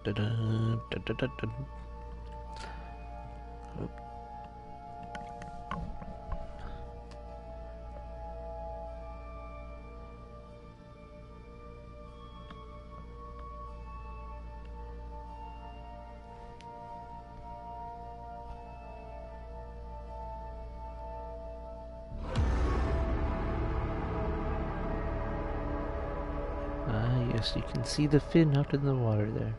Da-da, da-da-da-da. Yes, you can see the fin out in the water there.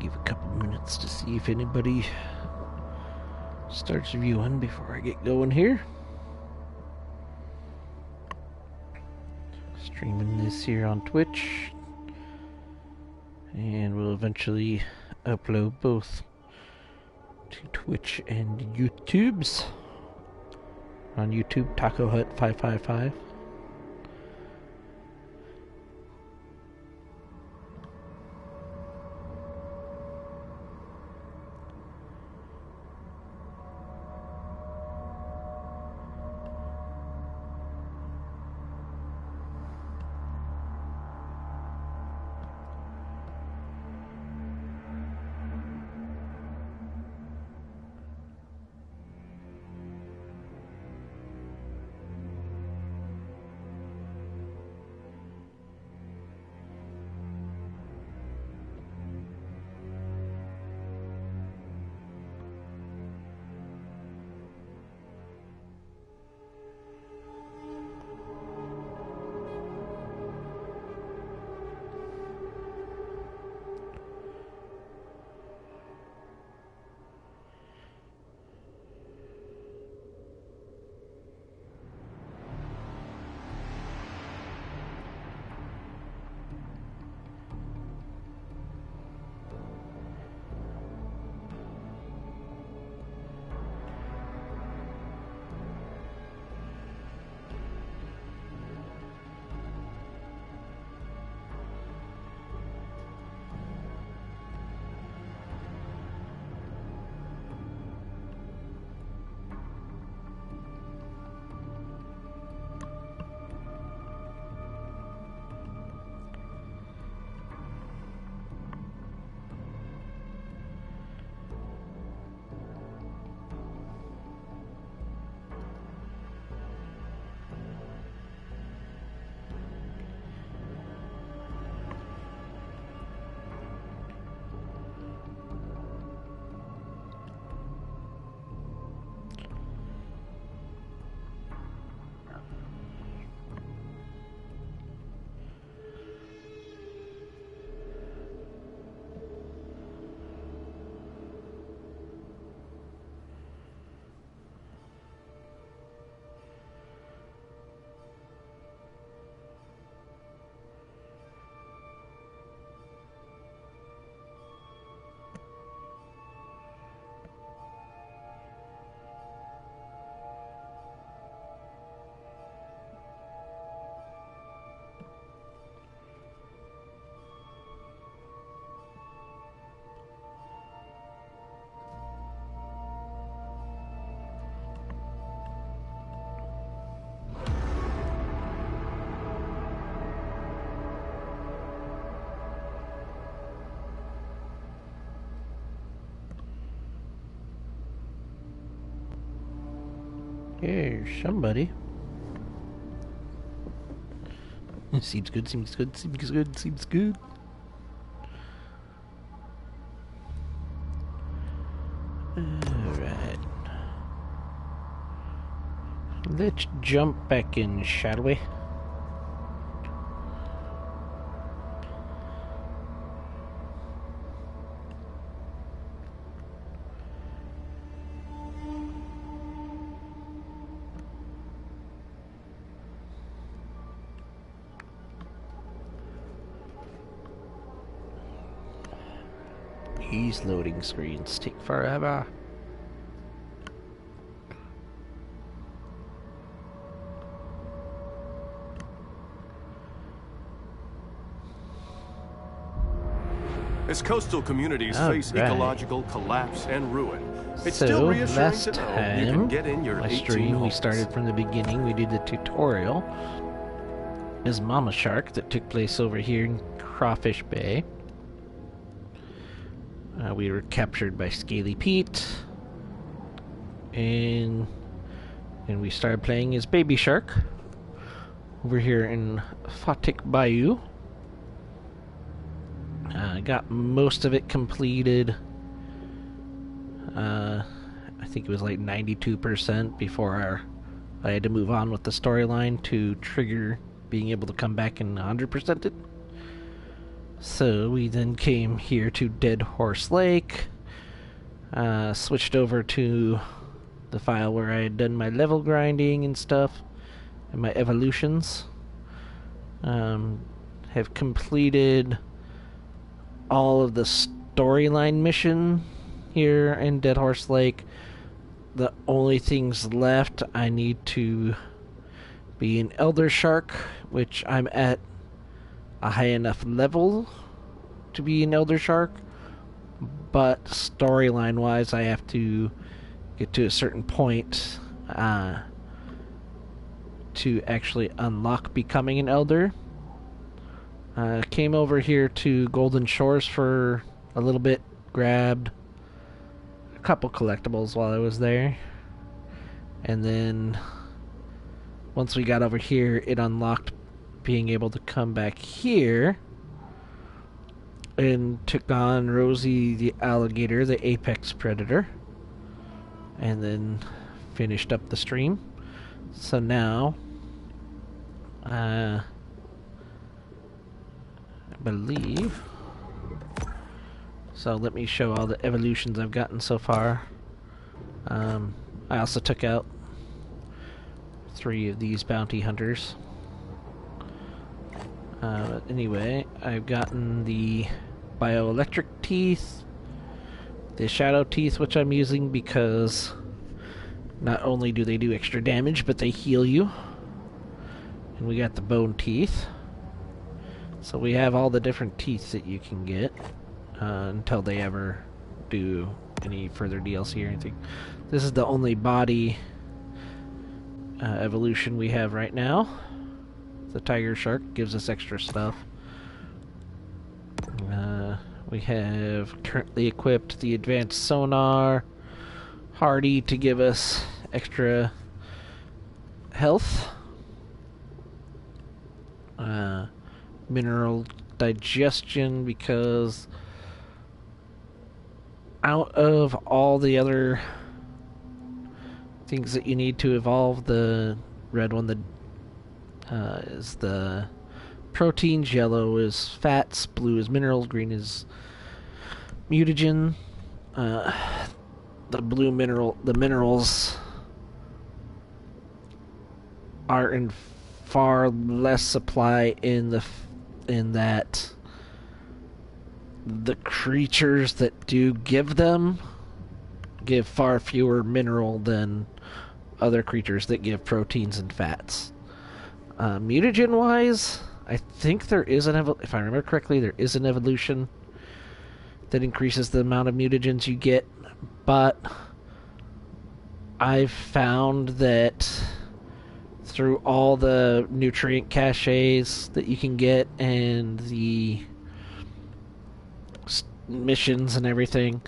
Give a couple minutes to see if anybody starts viewing before I get going here. Streaming this here on Twitch, and we'll eventually upload both to Twitch and YouTube's. On YouTube, Taco Hut 555. Here's somebody. Seems good, seems good, seems good, seems good. Alright. Let's jump back in, shall we? These loading screens take forever. As coastal communities face ecological collapse and ruin, it's So, still reassuring last to know you can get in your my 18 stream, we holes. started from the beginning. We did the tutorial as Mama Shark that took place over here in Crawfish Bay. We were captured by Scaly Pete, and we started playing as Baby Shark over here in Fatik Bayou. I got most of it completed. I think it was like 92% before I had to move on with the storyline to trigger being able to come back and 100% it. So we then came here to Dead Horse Lake, switched over to the file where I had done my level grinding and stuff, and my evolutions. Have completed all of the storyline mission here in Dead Horse Lake. The only things left, I need to be an Elder Shark, which I'm at a high enough level to be an Elder Shark, but storyline wise I have to get to a certain point to actually unlock becoming an Elder. Came over here to Golden Shores for a little bit, grabbed a couple collectibles while I was there, and then once we got over here it unlocked being able to come back here and took on Rosie the alligator, the apex predator, and then finished up the stream. So now I believe, so let me show all the evolutions I've gotten so far. I also took out 3 of these bounty hunters. Anyway, I've gotten the bioelectric teeth, the shadow teeth, which I'm using because not only do they do extra damage, but they heal you. And we got the bone teeth. So we have all the different teeth that you can get until they ever do any further DLC or anything. This is the only body evolution we have right now. The tiger shark gives us extra stuff. We have currently equipped the advanced sonar, Hardy to give us extra health, mineral digestion, because out of all the other things that you need to evolve, the red one is the proteins, yellow is fats, blue is minerals, green is mutagen. The minerals are in far less supply in that the creatures that do give them give far fewer mineral than other creatures that give proteins and fats. Mutagen wise, I think there is if I remember correctly, there is an evolution that increases the amount of mutagens you get, but I've found that through all the nutrient caches that you can get and the missions and everything,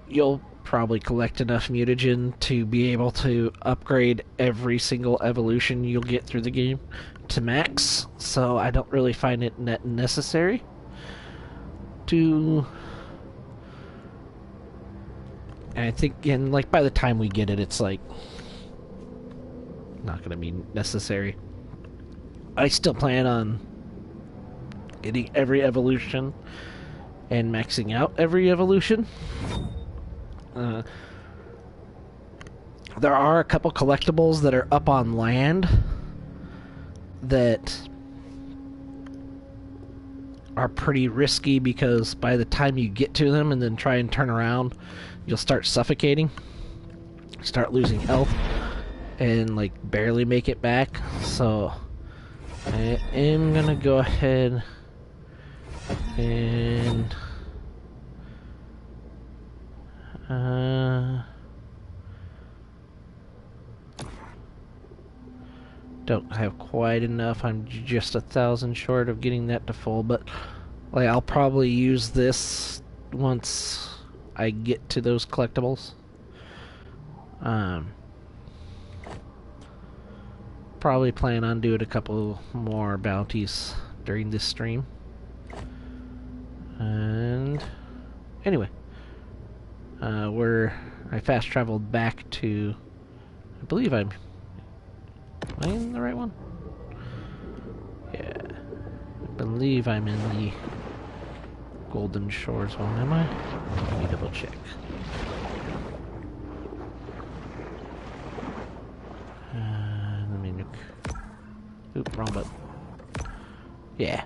you'll probably collect enough mutagen to be able to upgrade every single evolution you'll get through the game to max, so I don't really find it necessary to... And I think, and like by the time we get it, it's like not going to be necessary. I still plan on getting every evolution and maxing out every evolution. There are a couple collectibles that are up on land that are pretty risky, because by the time you get to them and then try and turn around, you'll start suffocating, start losing health, and like barely make it back. So I am gonna go ahead And don't have quite enough. I'm just 1,000 short of getting that to full, but like I'll probably use this once I get to those collectibles. Probably plan on doing a couple more bounties during this stream. And anyway, I fast traveled back to, I believe am I in the right one? Yeah, I believe I'm in the Golden Shores one, am I? Let me double check. Let me look. Oop, wrong button. Yeah.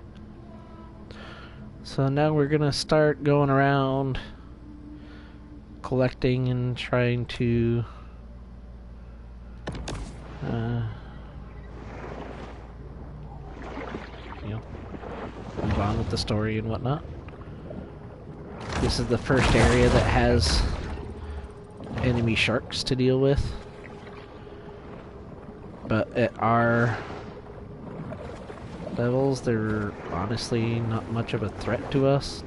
So now we're gonna start going around collecting and trying to move on with the story and whatnot. This is the first area that has enemy sharks to deal with, but at our levels they're honestly not much of a threat to us.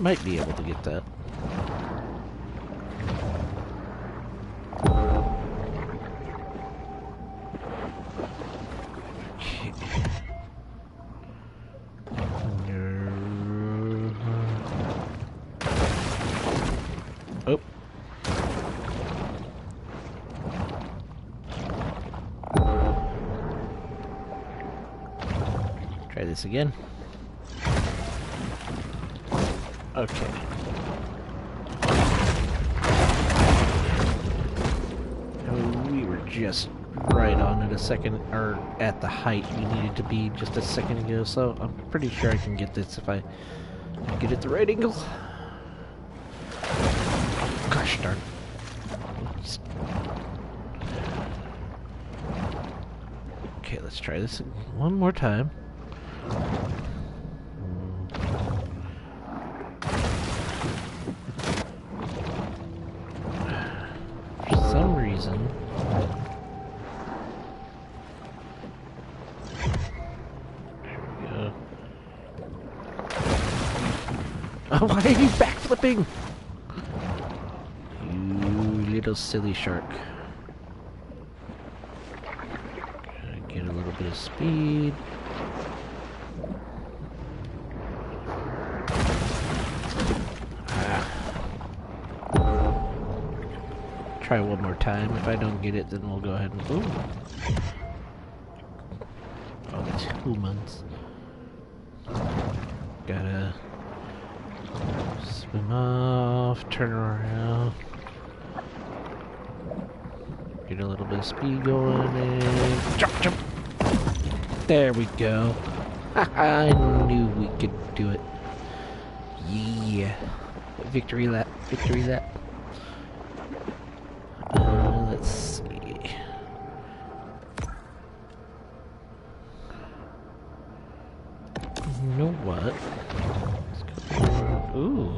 Might be able to get that. Oh. Try this again. Okay. We were just right on it a second, or at the height we needed to be just a second ago, so I'm pretty sure I can get this if I get it the right angle. Oh, gosh darn. Okay, let's try this one more time. Why are you backflipping? You little silly shark. Get a little bit of speed. Try one more time. If I don't get it, then we'll go ahead and... Ooh. Oh, that's humans. Gotta... swim off, turn around, get a little bit of speed going, and jump, jump. There we go. I knew we could do it. Yeah. Victory lap, victory lap. Let's see. You know what? Ooh.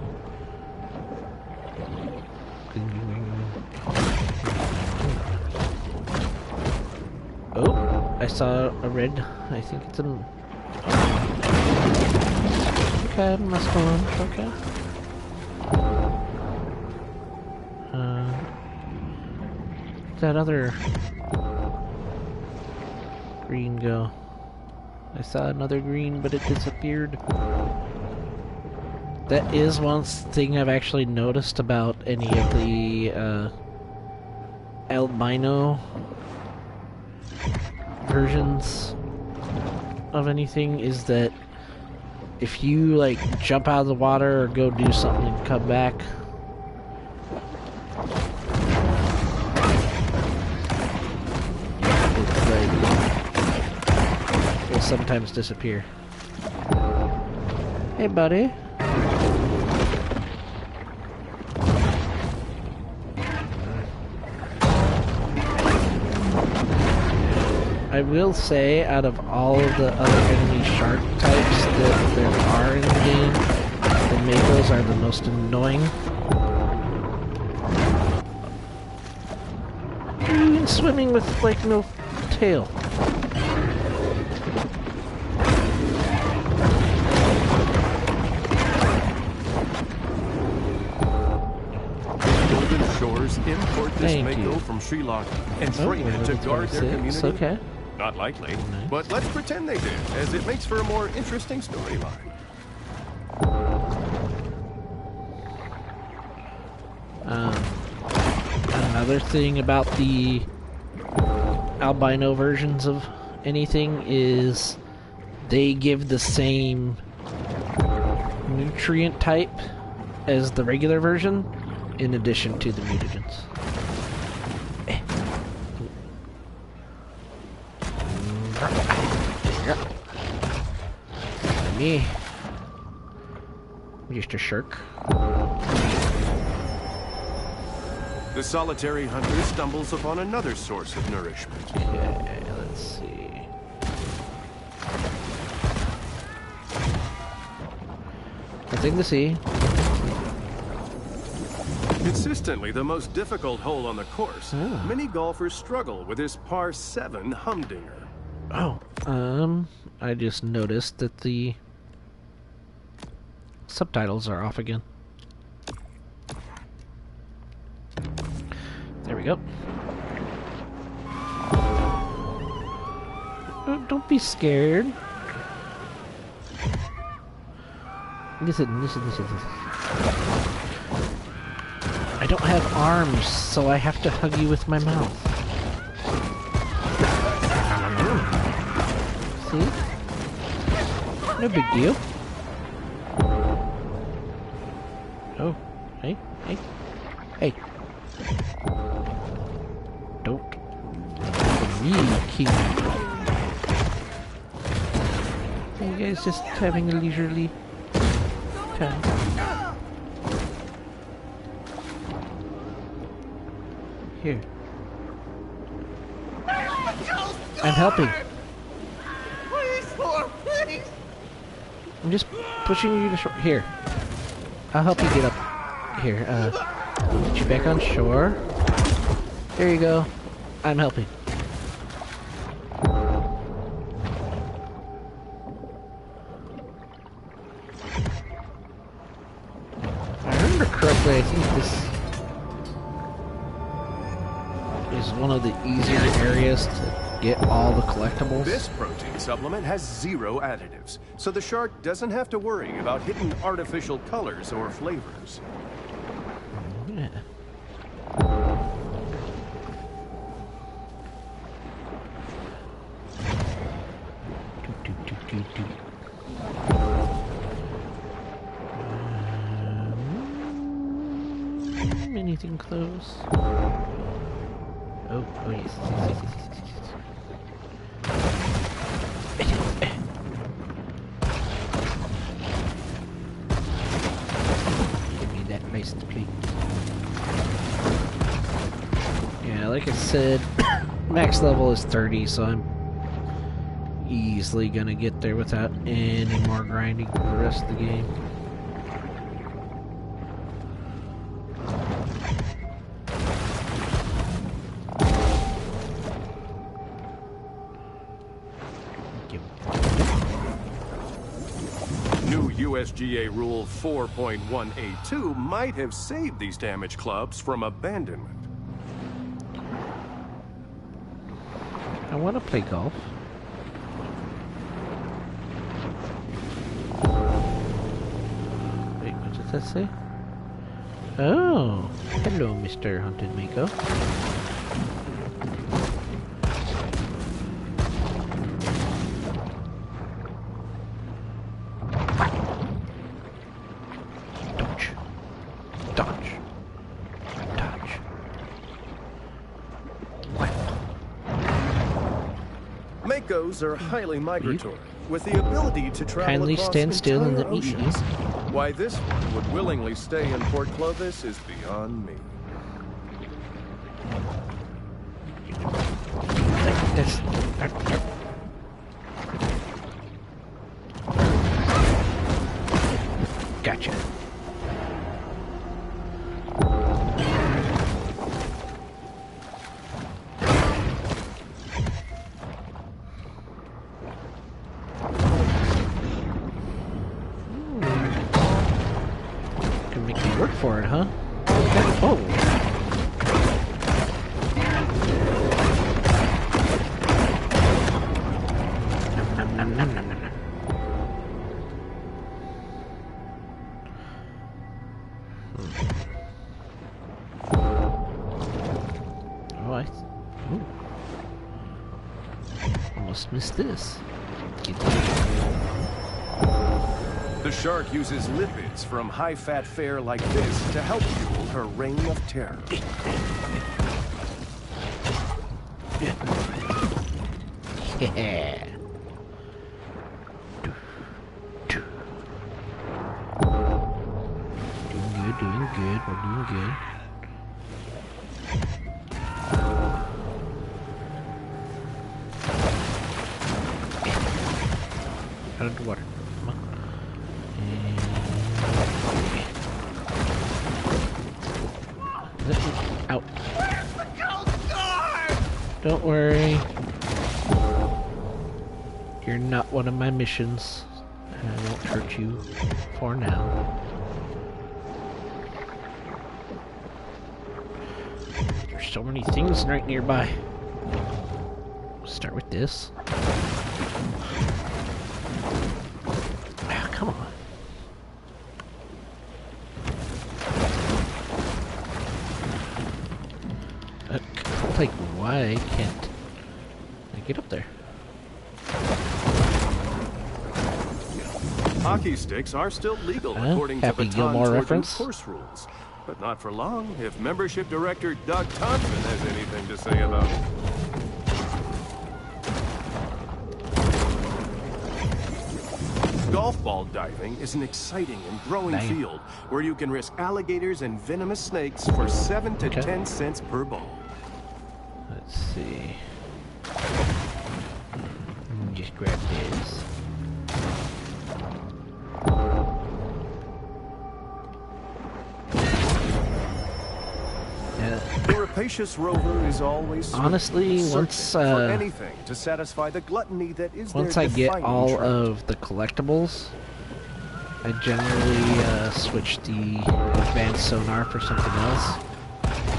Oh, I saw a red. I think it's an... Okay, muscle. Okay. That other green go? I saw another green, but it disappeared. That is one thing I've actually noticed about any of the albino versions of anything, is that if you like jump out of the water or go do something and come back, sometimes disappear. Hey, buddy. I will say, out of all of the other enemy shark types that there are in the game, the Makos are the most annoying. Even swimming with, like, no tail. Golden Shores import this Mako from Sri Lanka and train it to guard their community. Okay. Not likely, but let's pretend they did, as it makes for a more interesting storyline. Another thing about the albino versions of anything is they give the same nutrient type as the regular version, in addition to the mutagens. Me. I'm just a shark. The solitary hunter stumbles upon another source of nourishment. Okay, let's see. Nothing to see. Consistently the most difficult hole on the course, many golfers struggle with this par 7 humdinger. Oh, I just noticed that the subtitles are off again. There we go. Oh, don't be scared. Listen. I don't have arms, so I have to hug you with my mouth. See? No big deal. Oh, hey. Hey. Don't really keep. Are you guys just having a leisurely time? Here. I'm helping. Please. I'm just pushing you to shore. Here. I'll help you get up. Here, get you back on shore. There you go. I'm helping. If I remember correctly, I think this is one of the easier areas to get all the collectibles. This protein supplement has 0 additives, so the shark doesn't have to worry about hidden artificial colors or flavors. Yeah. Anything close? Oh yes. Give me that nice plate. Yeah, like I said, max level is 30, so I'm easily gonna get there without any more grinding for the rest of the game. USGA Rule 4.182 might have saved these damaged clubs from abandonment. I want to play golf. Wait, what does that say? Oh, hello, Mr. Hunted Mako. Makos are highly migratory, with the ability to travel Kindly across stand still and entire let me eat you. oceans. Why this one would willingly stay in Port Clovis is beyond me. Like this. Gotcha. Can make me work for it, huh? Oh. Nom, nom, nom, nom, nom, nom. Oh, ooh. Almost missed this. Get The shark uses lipids from high-fat fare like this to help fuel her reign of terror. Yeah. Doing good, we're doing good. Out of the water. Come on. Let me out. Where's the Coast Guard? Don't worry. You're not one of my missions. I won't hurt you for now. There's so many things right nearby. Start with this. Ah, come on. Like, why can't I get up there? Hockey sticks are still legal according to Happy Baton Gilmore Jordan reference. course rules. But not for long if membership director Doug Thompson has anything to say about it. Golf ball diving is an exciting and growing Dang. field where you can risk alligators and venomous snakes for 7 to Okay. 10 cents per ball. Let's see. Just grab this. The rapacious rover is always Honestly, searching once, for anything to satisfy the gluttony that is Once their I get defining all trait. of the collectibles, I generally switch the advanced sonar for something else.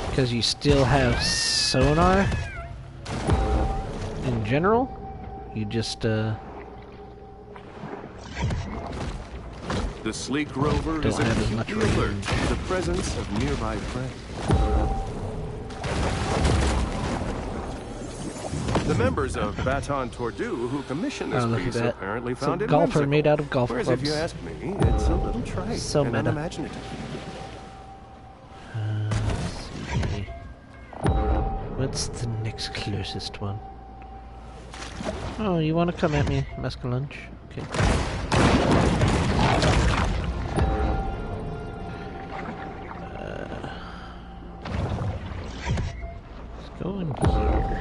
Because you still have sonar in general. You just The sleek rover Don't is have as much acutely alert range. to the presence of nearby prey. The members of Baton Tordu who commissioned this Oh, look at piece that. apparently It's a found it golfer whimsical. made out of golf Whereas clubs. if you ask me, it's a little trite So and meta. unimaginative. let's see. What's the next closest one? Oh, you want to come at me, Mescalunch? Okay. Let's go in here.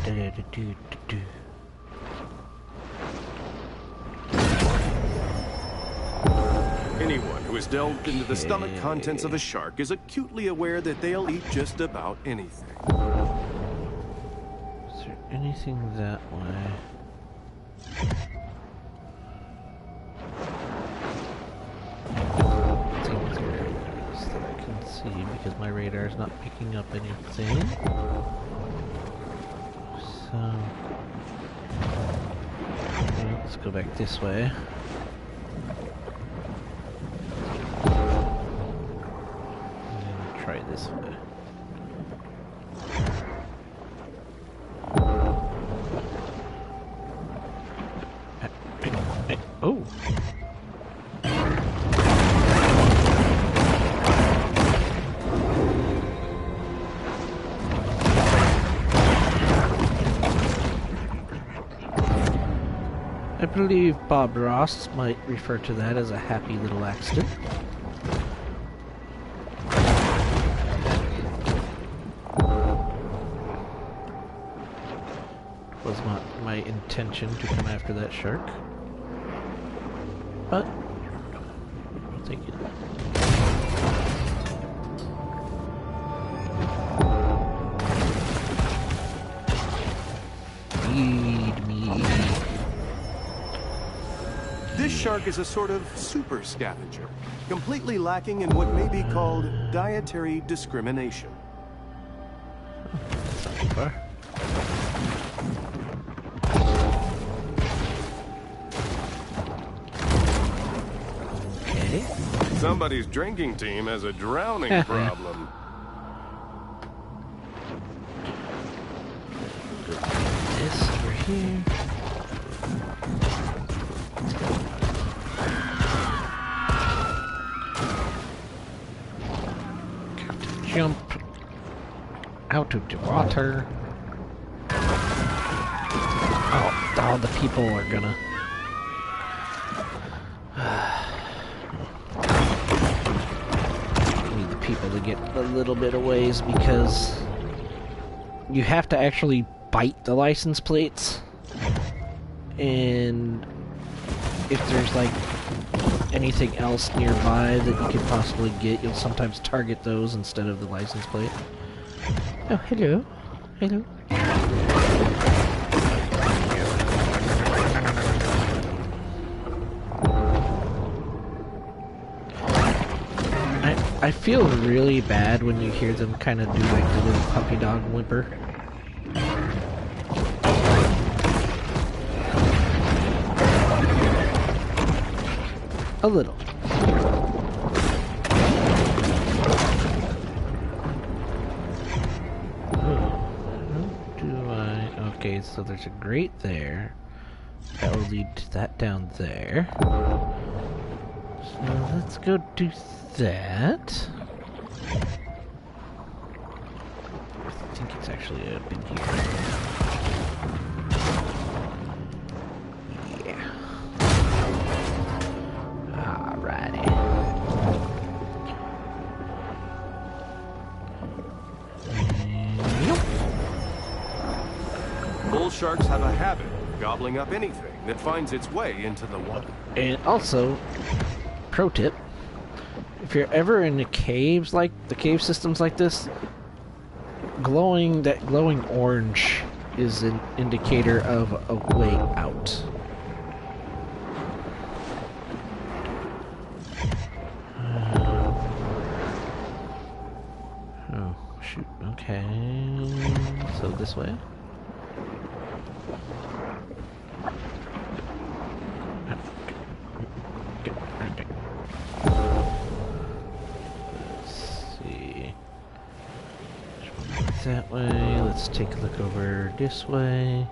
Do-do-do-do-do-do. Anyone who has delved into the stomach contents of a shark is acutely aware that they'll eat just about anything. Is there anything that way? I think there is that I can see because my radar is not picking up anything. So well, let's go back this way. And then try this way. I believe Bob Ross might refer to that as a happy little accident. Was my intention to come after that shark, but I'll take it. Feed me. This shark is a sort of super scavenger, completely lacking in what may be called dietary discrimination. That's not too far. Okay. Somebody's drinking team has a drowning problem. This over here. Jump out of the water. Oh, the people are gonna. Need the people to get a little bit of ways because you have to actually bite the license plates, and if there's like anything else nearby that you could possibly get, you'll sometimes target those instead of the license plate. Oh, hello. Hello. I feel really bad when you hear them kind of do like the little puppy dog whimper. A little. Okay, so there's a grate there. That will lead to that down there. So let's go do that. I think it's actually up in here. Yeah. Alrighty. Bull sharks have a habit of gobbling up anything that finds its way into the water. And also, pro tip, if you're ever in the caves, like the cave systems like this, that glowing orange is an indicator of a way out. Oh, shoot. Okay. So this way? That way. Let's take a look over this way.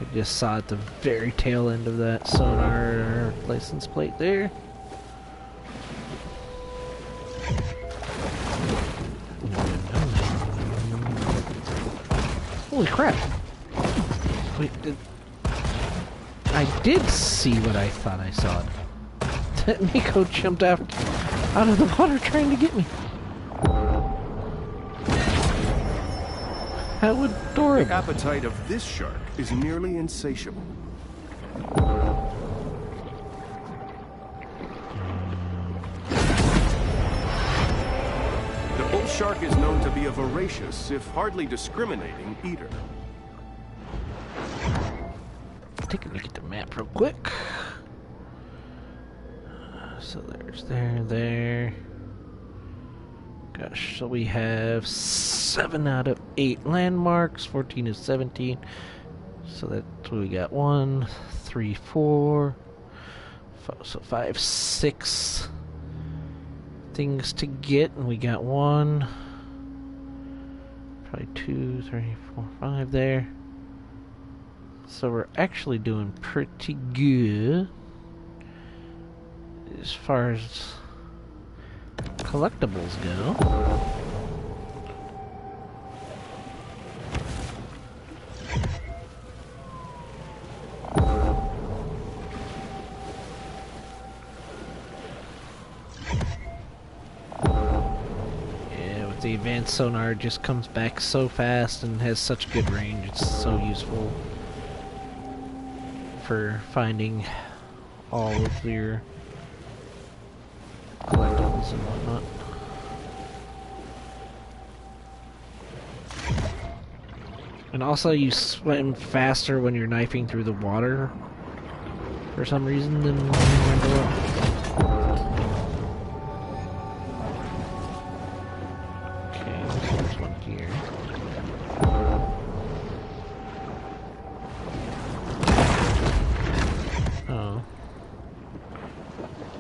I just saw at the very tail end of that sonar license plate there. Holy crap! Wait, I did see what I thought I saw. That Mako jumped out of the water trying to get me. How adorable. The appetite of this shark is nearly insatiable. The bull shark is known to be a voracious, if hardly discriminating, eater. Take a look at the map real quick. So there's there. Gosh, so we have 7 out of 8 landmarks, 14 of 17. So that's what we got. 1, 3, 4. So 5, 6 things to get, and we got 1. Probably 2, 3, 4, 5 there. So we're actually doing pretty good as far as collectibles go. the advanced sonar just comes back so fast and has such good range. It's so useful for finding all of your collectibles and whatnot. And also you swim faster when you're knifing through the water for some reason than when you're underwater.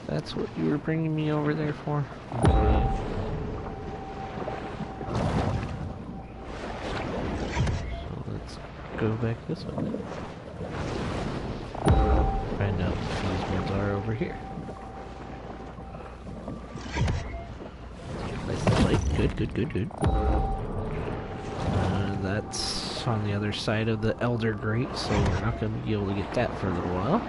That's what you were bringing me over there for? Okay. So let's go back this way then. Find out if these ones are over here. Nice light. Good, good, good, good. That's on the other side of the Elder Grate, so we're not going to be able to get that for a little while.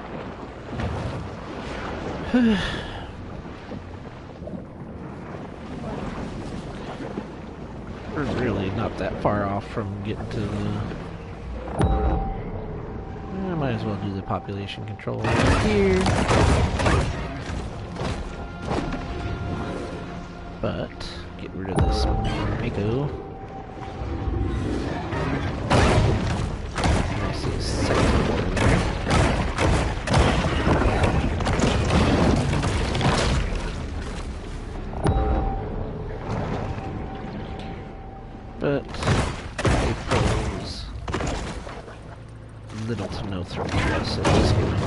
We're really not that far off from getting to the... I might as well do the population control over here. But, get rid of this Mako. I see a second one over there. But they pose little to no threat to us at this point.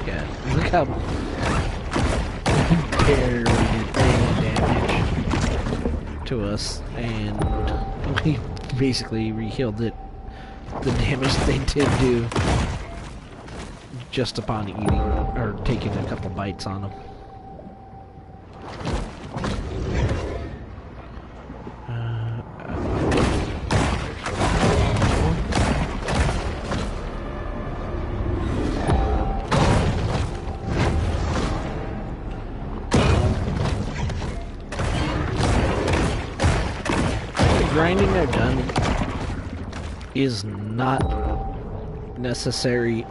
Yeah, look how barely damage to us, and we basically re-healed it, the damage they did do just upon eating or taking a couple bites on them. Grinding they're done is not necessary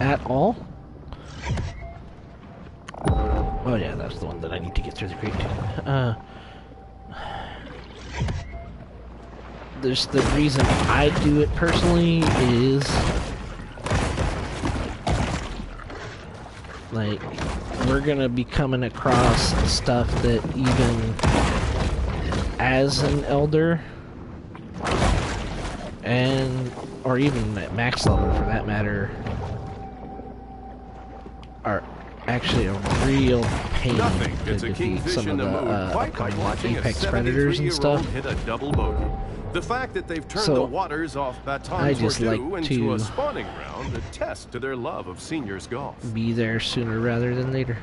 at all. Oh yeah, that's the one that I need to get through the crate to. There's the reason I do it personally is like we're gonna be coming across stuff that even as an elder, and or even at max level for that matter, are actually a real pain to defeat some of the upcoming Apex Predators and stuff. Hit a double bogey. The fact that they've turned the waters off Baton Tordu into a spawning ground attests to their love of seniors golf. Be there sooner rather than later.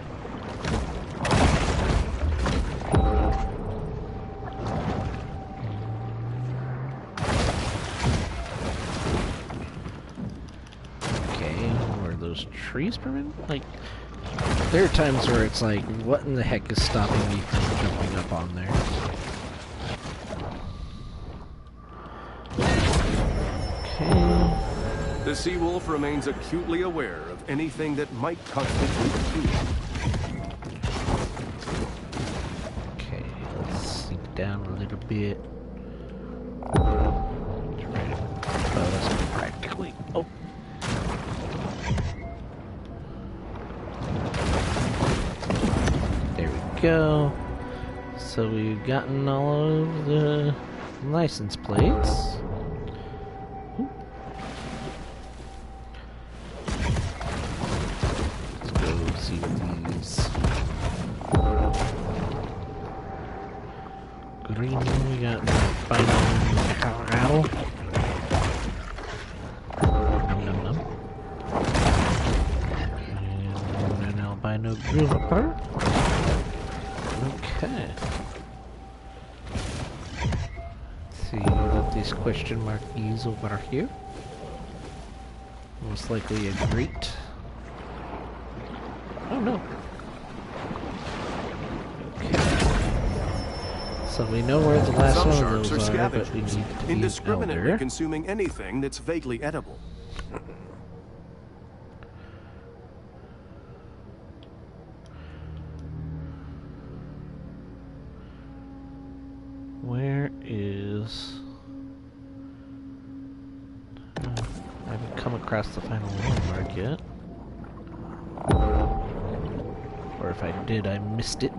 Trees permanent? Like, there are times where it's like, what in the heck is stopping me from jumping up on there? Okay. The sea wolf remains acutely aware of anything that might constitute food. Okay, let's sink down a little bit. That's practically. Oh. Go. So we've gotten all of the license plates. Ooh. Let's go see what these green. We got final Colorado. Num num. And an albino grouper. Okay. See what these question marks over here. Most likely a grate. Oh no. Okay. So we know where the last one of those are, but we need to be indiscriminately consuming anything that's vaguely edible. Where is... I haven't come across the final landmark yet. Or if I did, I missed it.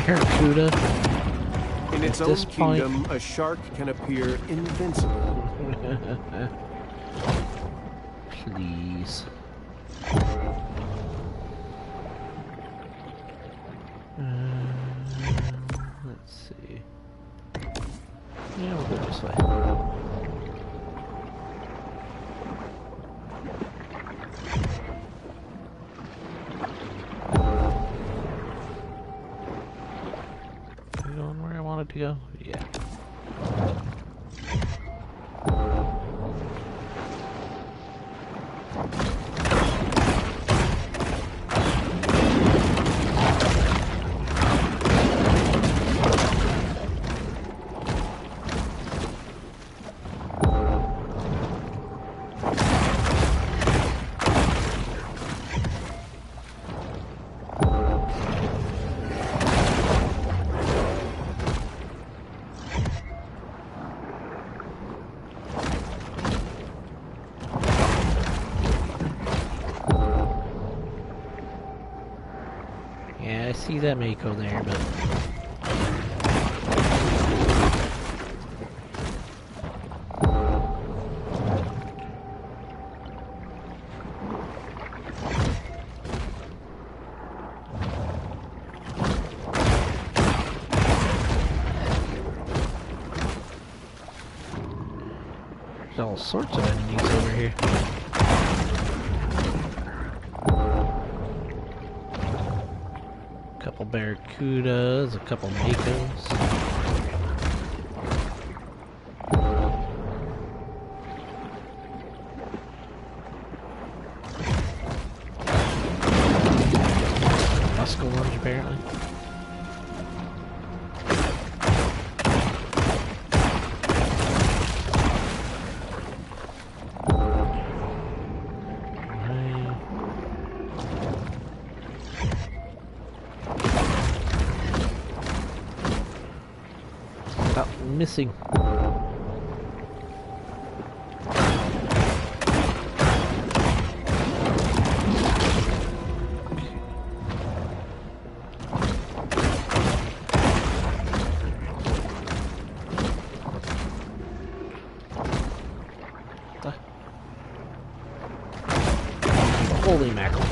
Barracuda. In its own kingdom, a shark can appear invincible. Please. Let's see. Yeah, we'll go this way. To go? Yeah. Yeah, I see that Mako there, but... There's all sorts of enemies over here. A couple barracudas, a couple Makos. Muscle ones, apparently. Missing. Holy mackerel.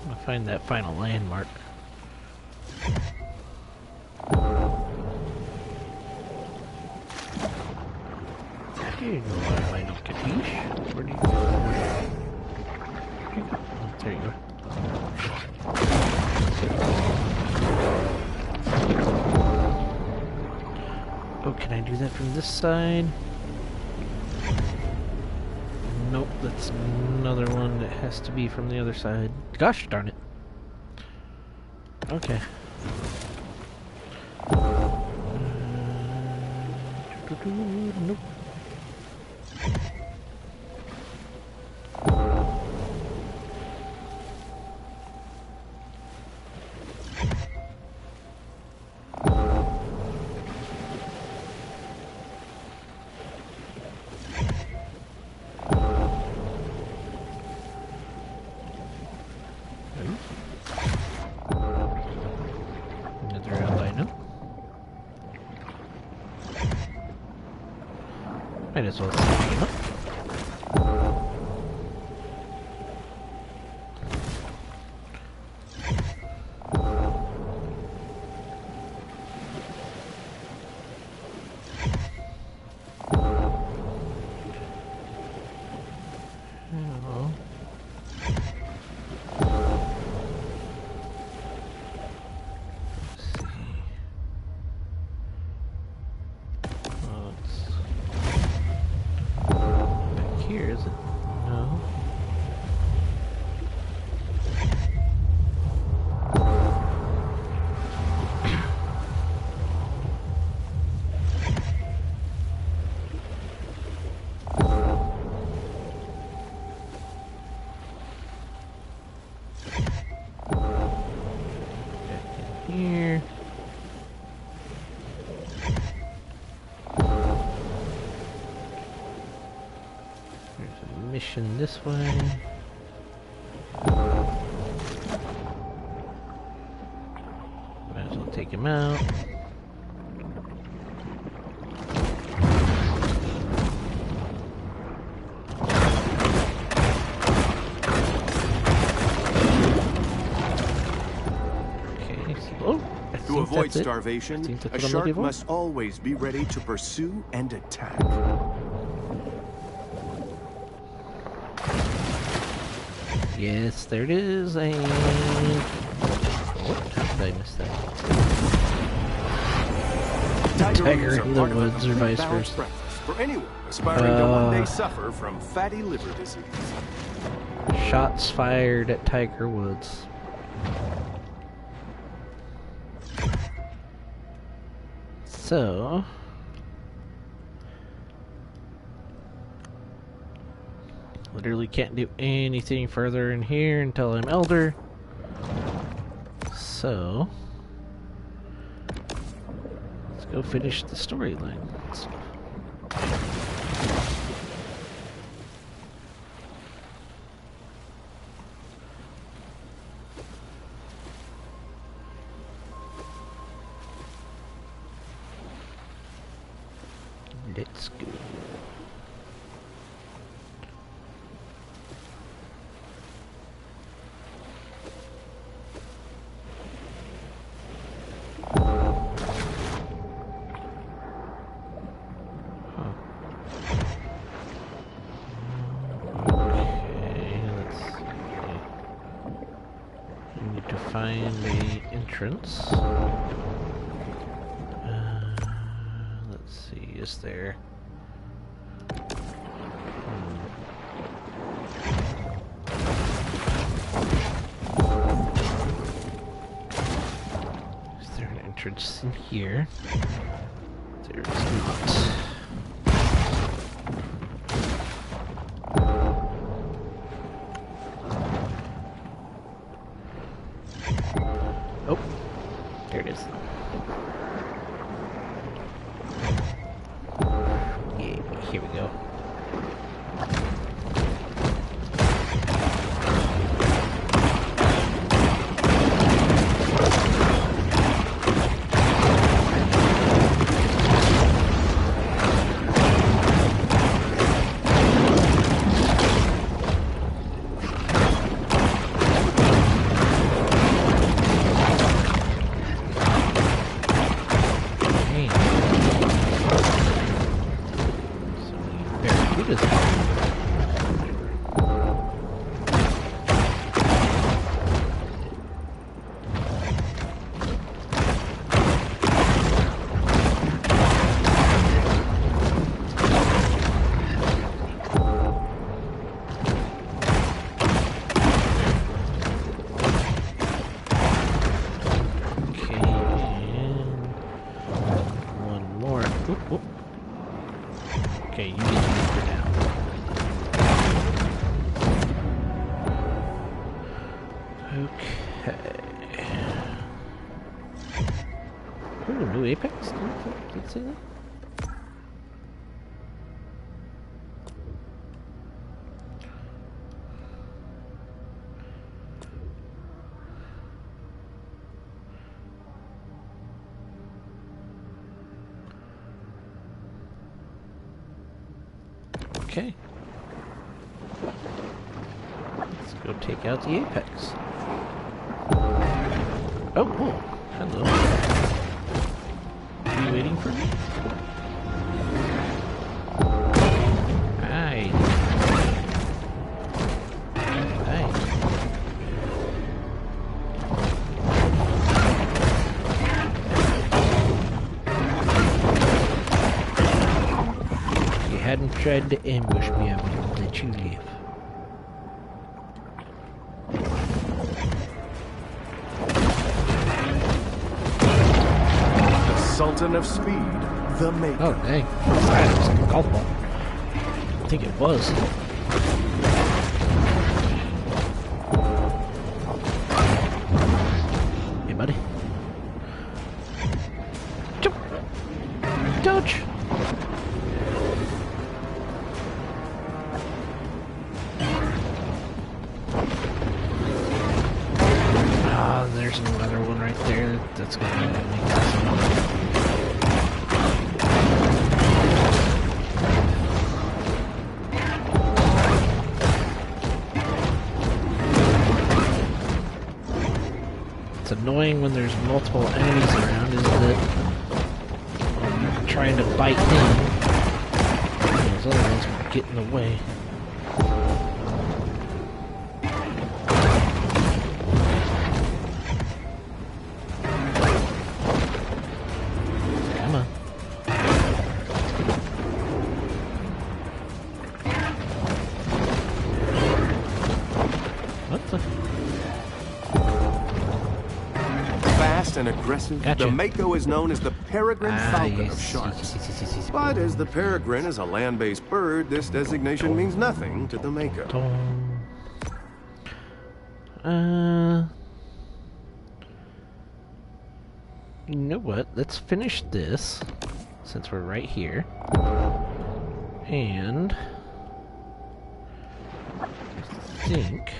I'll find that final landmark. Here you go, my little Katish. Where do you go? Oh, there you go. Oh, can I do that from this side? Nope, that's another one that has to be from the other side. Gosh darn it. Okay. Nope. Another albino. Might as well set him up. Here, is it? No. Back in here. Mission this way. Might as well take him out. Okay, so, To avoid starvation, a shark must always be ready to pursue and attack. Yes, there it is. What? How did I miss that? Tiger in the woods or vice versa. For anyone aspiring to one day suffer from fatty liver disease. Shots fired at Tiger Woods. So... literally can't do anything further in here until I'm elder. So... let's go finish the storyline. Let's go. Find the entrance. Let's see, is there... Is there an entrance in here? There is not. Oh, there it is. Yeah, here we go. Okay, you need to move her down. Okay. Ooh, new Apex? Did it say that? Okay. Let's go take out the apex. Oh, whoa. Hello. Are you waiting for me? Hi. Hi. If you hadn't tried to ambush me, I would have let you live. Sultan of Speed, the Maker. Oh, dang. That was like a golf ball. I think it was. Hey, buddy. Jump! Dodge! Ah, there's another one right there. That's gonna make this one. It's annoying when there's multiple enemies around, is that I'm trying to bite in, those other ones will get in the way. Come on. What the? Fast and aggressive, Gotcha. the Mako is known as the peregrine falcon yes. of sharks. But as the peregrine is a land-based bird, this designation means nothing to the Mako. You know what? Let's finish this, since we're right here. And I think...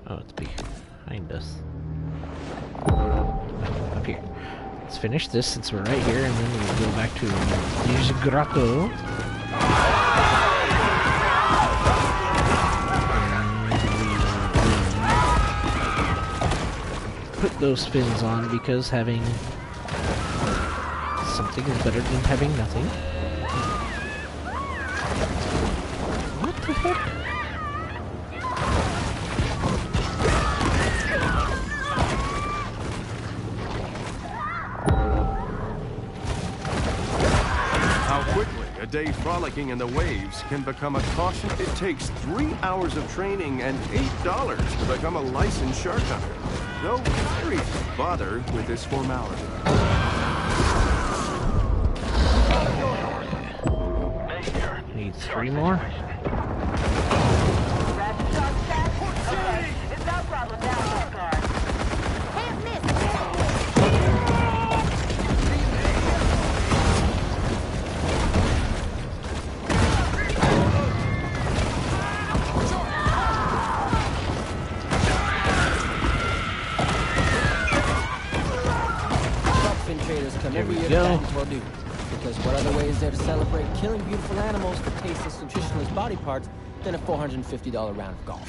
Oh, it's behind us. Up here. Let's finish this since we're right here, and then we'll go back to use Grotto. Put those fins on because having something is better than having nothing. What the heck? How quickly a day frolicking in the waves can become a caution. It takes 3 hours of training and $8 to become a licensed shark hunter. No reason to bother with this formality. Need 3 more? Every year to Baton Rouge, because what other way is there to celebrate killing beautiful animals for tasteless, nutritionless body parts than a $450 round of golf?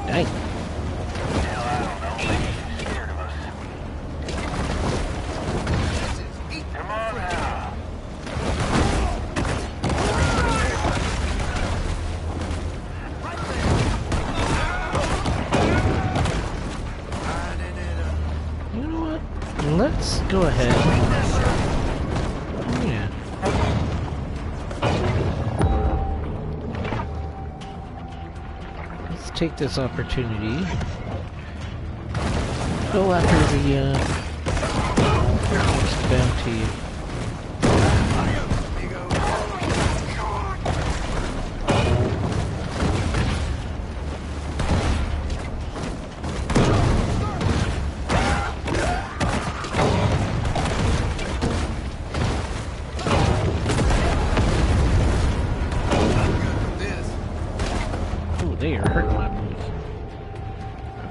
Dang. Let's go ahead. Oh, yeah. Let's take this opportunity. Go after the bounty.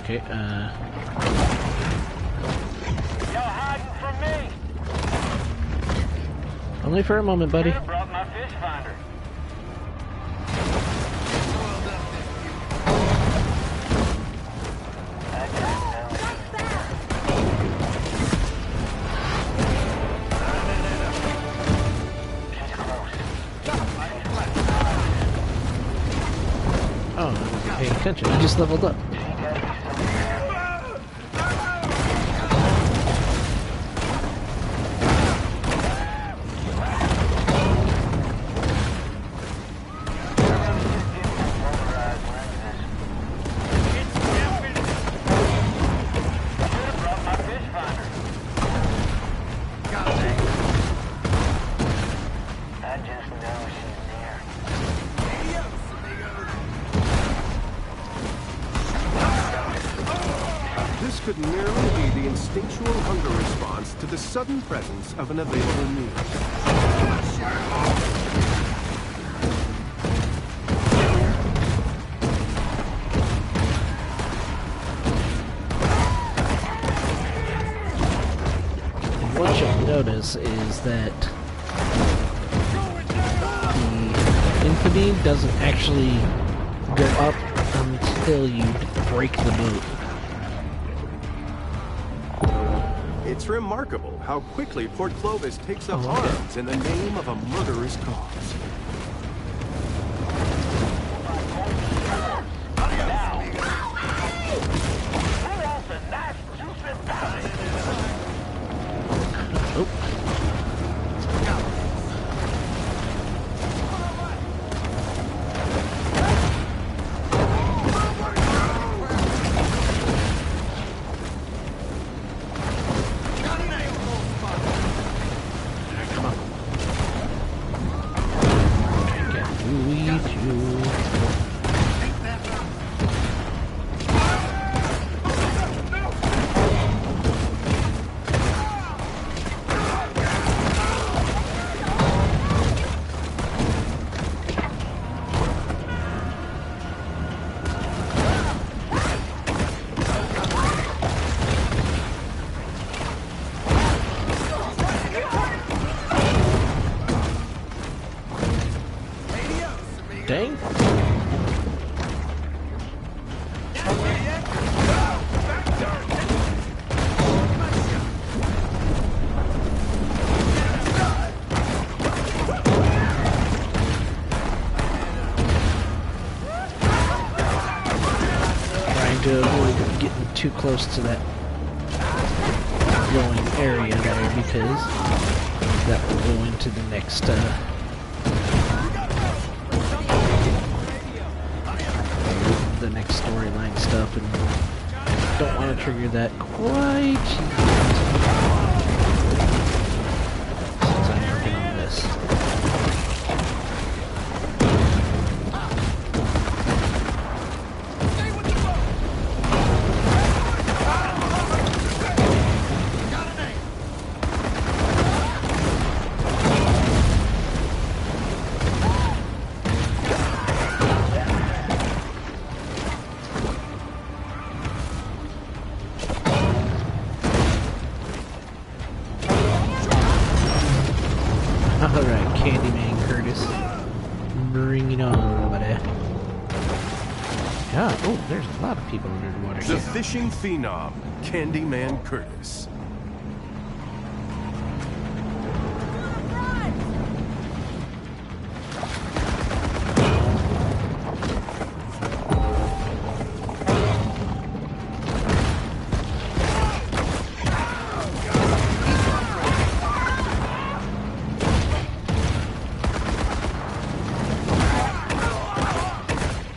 Okay, Y'all hiding from me? only for a moment, buddy. Should've brought my fish finder. Oh, I wasn't paying attention. I just leveled up. This could merely be the instinctual hunger response to the sudden presence of an available meal. What you'll notice is that the infamy doesn't actually go up until you break the boat. It's remarkable how quickly Port Clovis takes up Oh, okay. arms in the name of a murderous cause. Oh. Come on. Get Luigi. Dang. Trying to avoid getting too close to that glowing area there because that will go into the next the next storyline stuff, and don't want to trigger that quite yet since I'm working on this. Alright, Candyman Curtis. Bring it on, buddy. Yeah, oh, there's a lot of people under the water The here. fishing phenom, Candyman Curtis.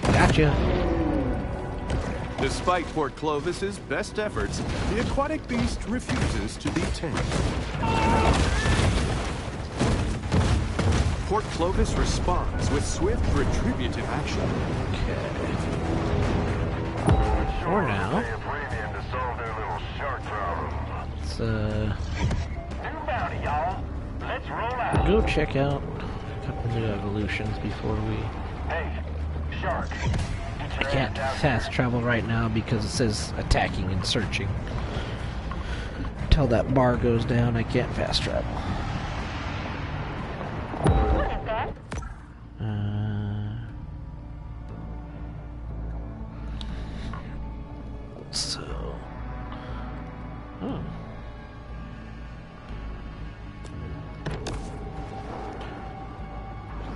Gotcha. Despite Port Clovis's best efforts, the aquatic beast refuses to be tamed. Port Clovis responds with swift retributive action. Okay. For now, let's go check out a couple new evolutions before we... Hey, Shark. Did I can't fast travel right now because it says attacking and searching. Until that bar goes down, I can't fast travel. What is that? So... Oh.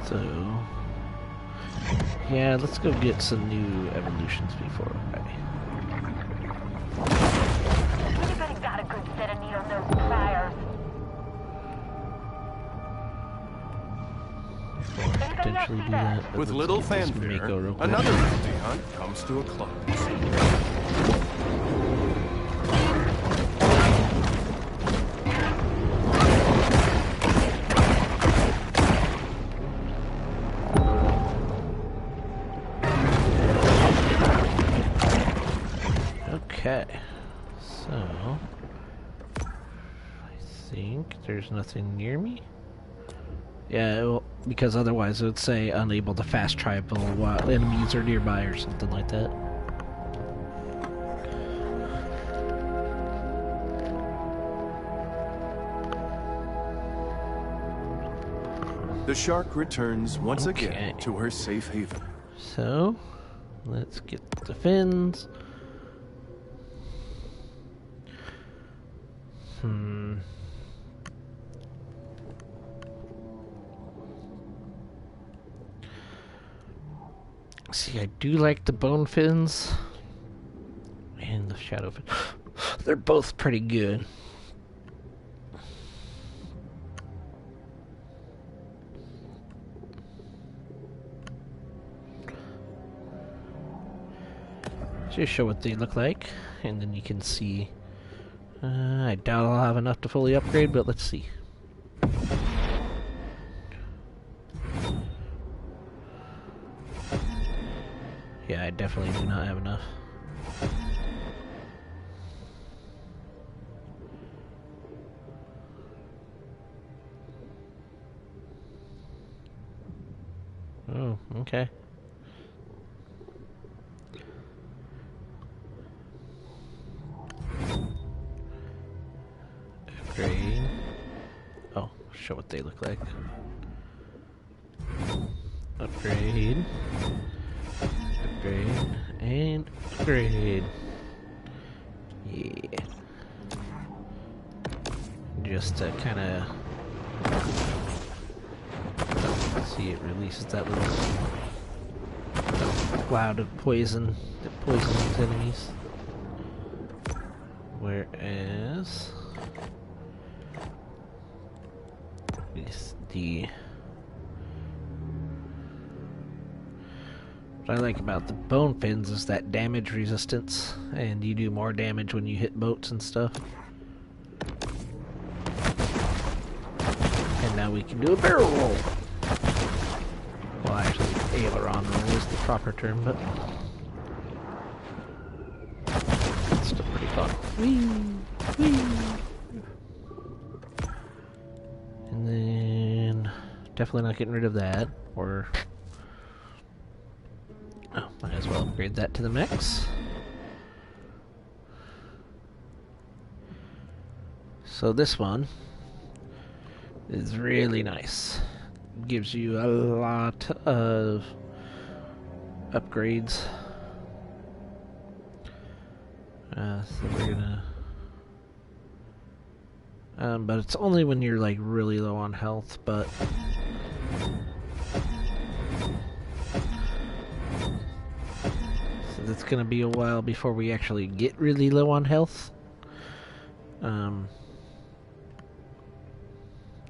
So... Yeah, let's go get some new evolutions before I... Anybody got a good set of needle-nose pliers? Potentially do that. But With let's little get this fanfare, Mako real quick. another bounty hunt comes to a close. Okay, so I think there's nothing near me. Yeah, well, because otherwise it would say unable to fast travel while enemies are nearby or something like that. The shark returns once Okay. again to her safe haven. So, let's get the fins. See, I do like the bone fins and the shadow fins. They're both pretty good. Just show what they look like, and then you can see. I doubt I'll have enough to fully upgrade, but let's see. Yeah, I definitely do not have enough. Oh, okay. Upgrade. Oh, show what they look like. Upgrade. Upgrade. And upgrade. Yeah. Just to kind of see, it releases that little cloud of poison that poisons enemies. Whereas what I like about the bone fins is that damage resistance, and you do more damage when you hit boats and stuff. And now we can do a barrel roll. Well, actually, aileron roll is the proper term, but it's still pretty fun. Whee! Whee! And then definitely not getting rid of that, or oh, might as well upgrade that to the max. So this one is really nice. Gives you a lot of upgrades. So we're gonna but it's only when you're like really low on health, but so that's gonna be a while before we actually get really low on health.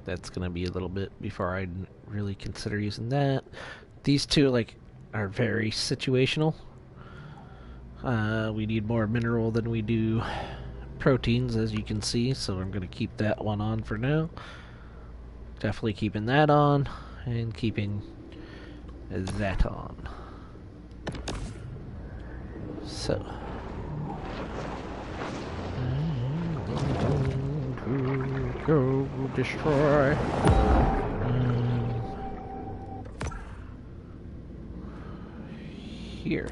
That's gonna be a little bit before I'd really consider using that. These two are very situational. We need more mineral than we do proteins, as you can see, so I'm going to keep that one on for now. Definitely keeping that on, and keeping that on. So go destroy. Here.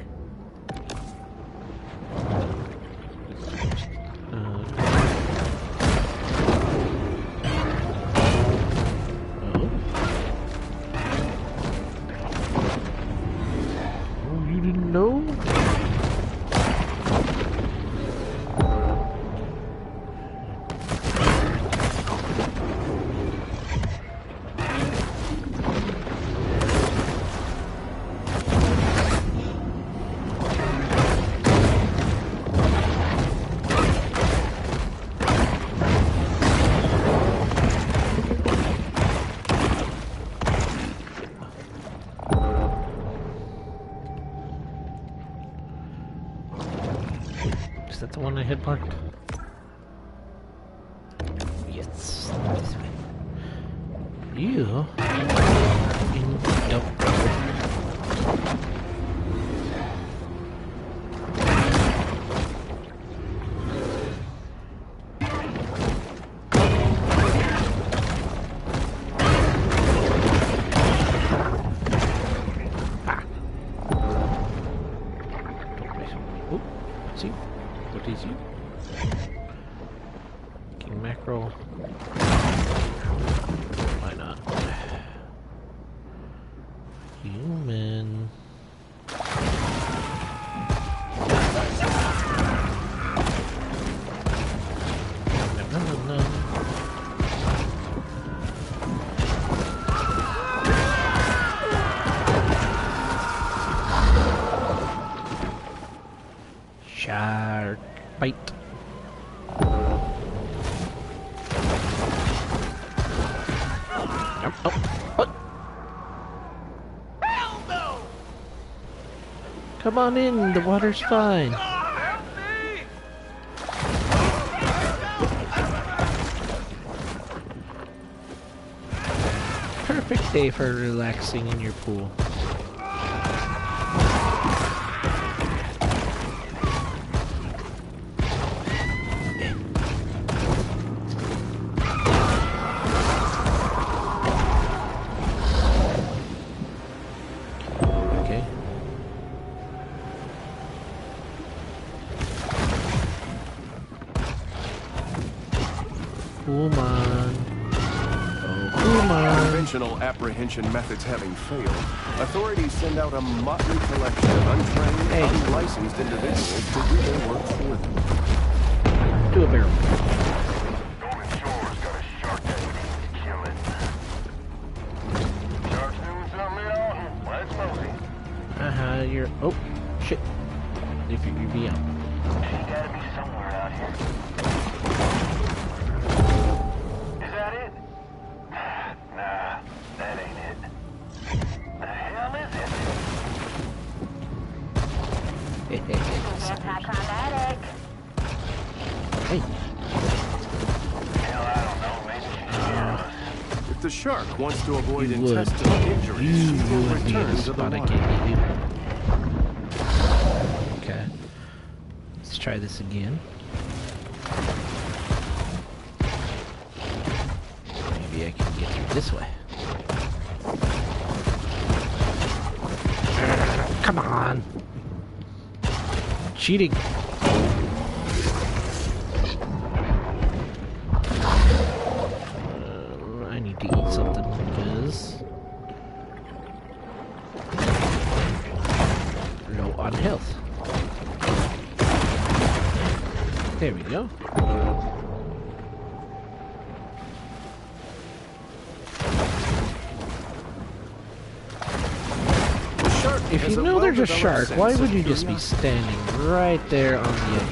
that the one I had marked? Yes. This way. You. Nope. What is you? King mackerel. Why not? Human. No. Shark bite. Hell no! Come on in, the water's fine. Help me! Perfect day for relaxing in your pool. Okay. Come on. Conventional apprehension methods having failed, authorities send out a motley collection of untrained, unlicensed individuals to do their work for them. Do a barrel. Norman Shore's got a shark that needs killing. Shark's doing something else. Well, it's mostly. You're. Oh, shit. If you be out. She gotta be somewhere out here. Is that it? Nah, that ain't it. The hell is it? Anticlimactic. Hey. Hell, I don't know. Maybe she's jealous. If the shark wants to avoid You would. intestinal injuries, she will would be return the to the spot I water. gave you. Okay. Let's try this again. Maybe I can get through this way. Come on! Cheating! I need to eat something because low on health. There we go. If you know there's a shark, why would you just be standing right there on the edge?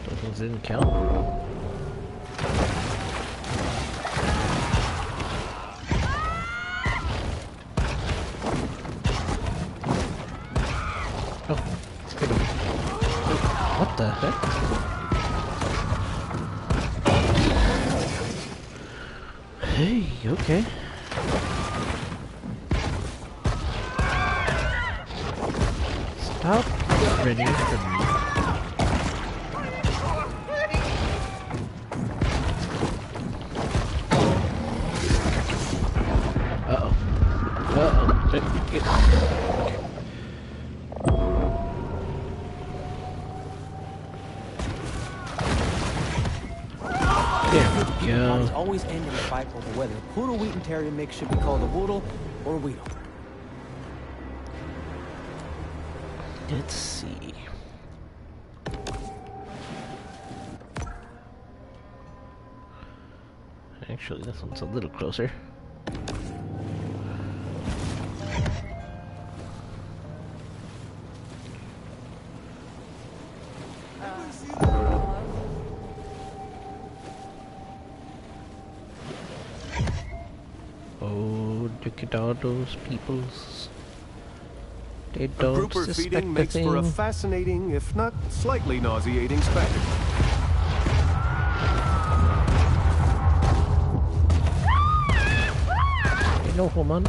Those ones didn't count. Oh, let's get him. What the heck? Hey, okay. Stop running from me. Uh-oh. Uh-oh. Okay. There we go. Parties always end in a fight over whether the poodle Wheaton Terrier mix should be called a Woodle or a Weedle. Let's see. Actually, this one's a little closer. Oh, look at all those peoples. They A don't grouper suspect feeding a makes for a thing. fascinating, if not slightly nauseating spectacle. Hello, woman.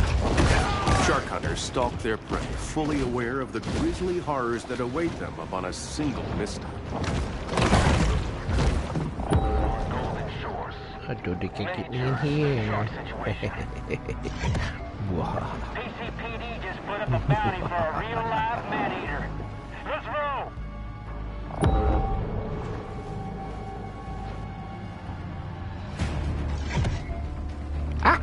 Shark hunters stalk their prey, fully aware of the grisly horrors that await them upon a single misstep. I don't think they can get me in here. Wah. PCPD just put up a bounty for a real-life Maneater. Let's roll! Ah!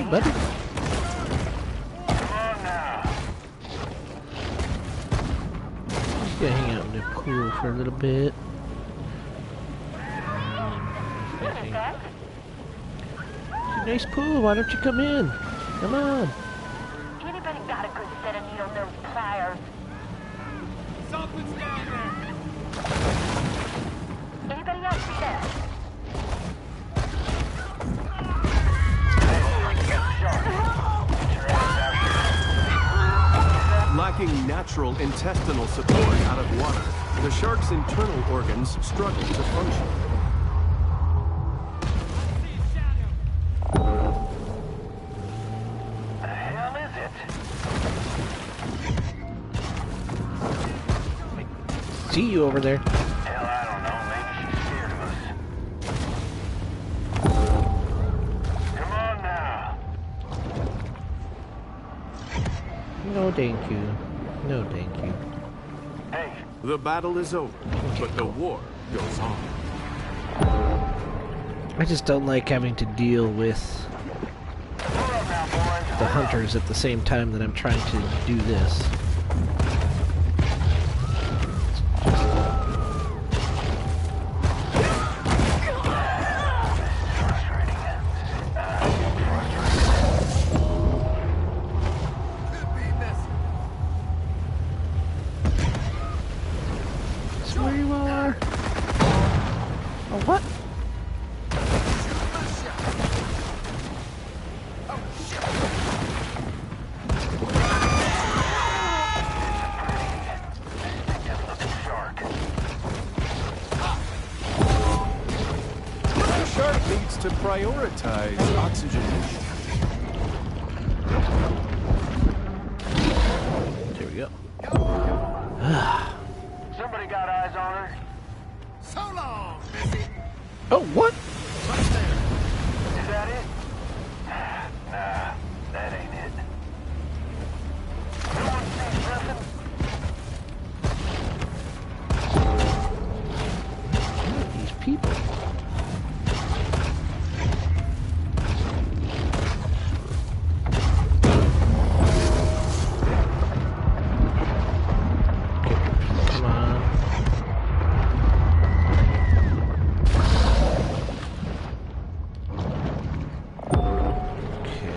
Buddy. Come on now. Just gonna hang out in the pool for a little bit. It's a nice pool. Why don't you come in? Come on. Anybody got a good set of needle nose pliers? Something's down there. Anybody else see that? Lacking natural intestinal support out of water, the shark's internal organs struggle to function. The hell is it? See you over there. Hell, I don't know. Maybe she's scared of us. Come on now. No, thank you. No, thank you. Hey, The battle is over, but the war goes on. I just don't like having to deal with pull up now, boys. the hunters at the same time that I'm trying to do this. That's where you are. Oh, what? The shark needs to prioritize oxygenation. There we go. Somebody got eyes on her. So long, Missy. Oh, what? Is that it? Nah, that ain't it. No one sees nothing? These people. Come on. Okay.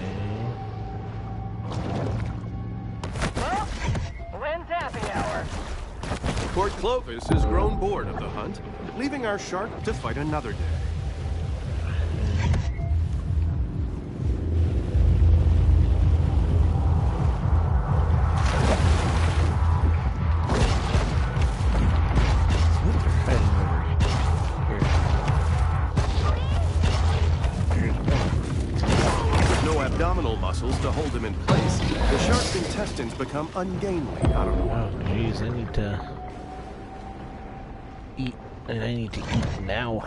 Well, when's happy hour? Port Clovis has grown bored of the hunt, leaving our shark to fight another day. Fighting over here. Here's one. With no abdominal muscles to hold him in place, the shark's intestines become ungainly out of water. Oh, jeez, I need to eat, and I need to eat now.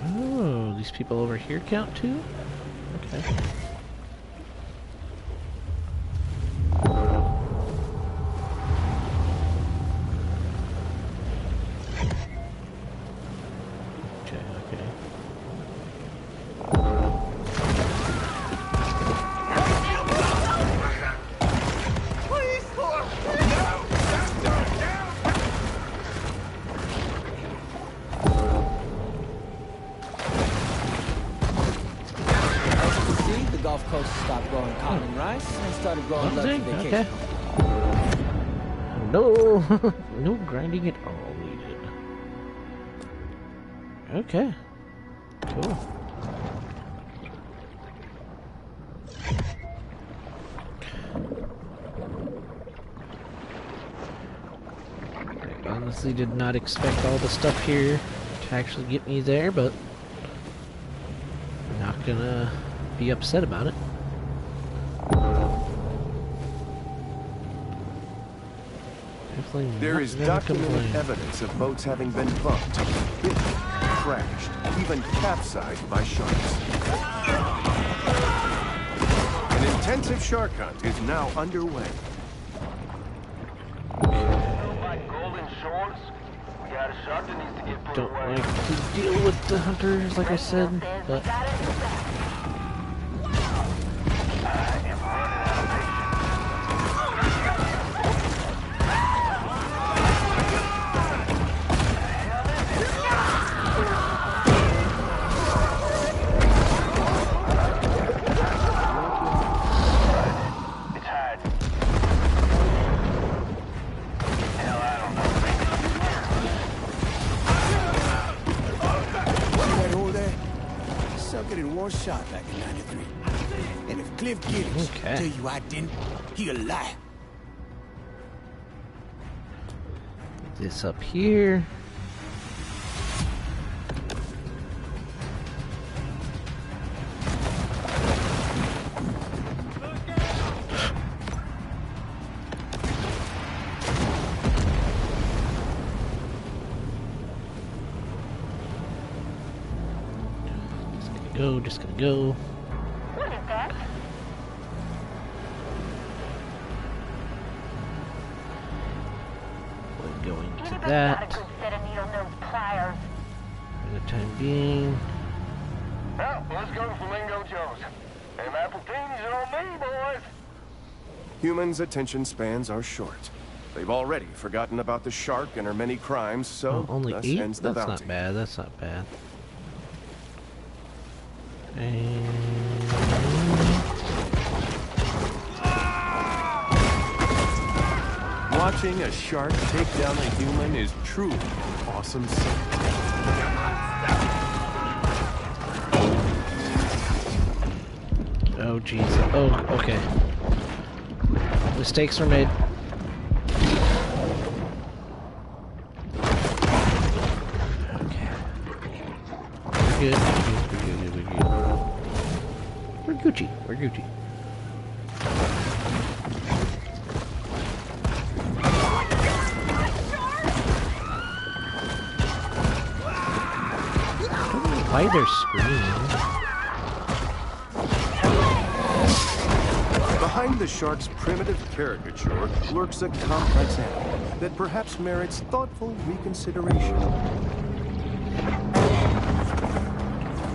Oh, these people over here count too? Okay. and started growing blood Something? for vacation. Okay. No, no grinding at all needed. Okay. Cool. I honestly did not expect all the stuff here to actually get me there, but I'm not gonna be upset about it. Definitely There is documented evidence of boats having been bumped, hit, crashed, even capsized by sharks. An intensive shark hunt is now underway. Don't like to deal with the hunters, like I said, but shot back in '93. And if Cliff Giddings tell you I didn't, he'll lie. this up here. Just gonna go. What is that? We're going to Anybody's got a that good set of needle-nose pliers. for the time being. Well, let's go to Flamingo Joe's. Them apple teenies are on me, boys. Humans' attention spans are short. They've already forgotten about the shark and her many crimes, so Oh, only thus 8? ends the That's bounty. not bad. That's not bad. And Watching a shark take down a human is truly awesome sight. oh jeez. Oh, okay. Mistakes were made. Okay. We're good. We're Gucci. We're Gucci. Why they're screaming? Behind the shark's primitive caricature lurks a complex animal that perhaps merits thoughtful reconsideration.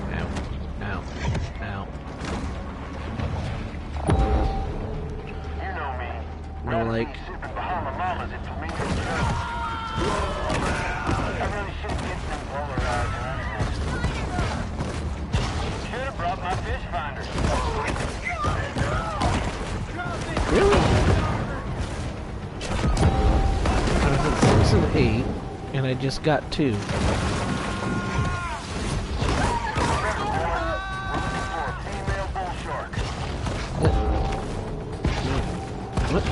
Ow. Ow. Ow. You know me. No, like... Sipping Bahamas at Flamingo Joe's. I really should get some polarizing animals. Should have brought my fish finder. Really? I was at 6 and 8, and I just got 2. What?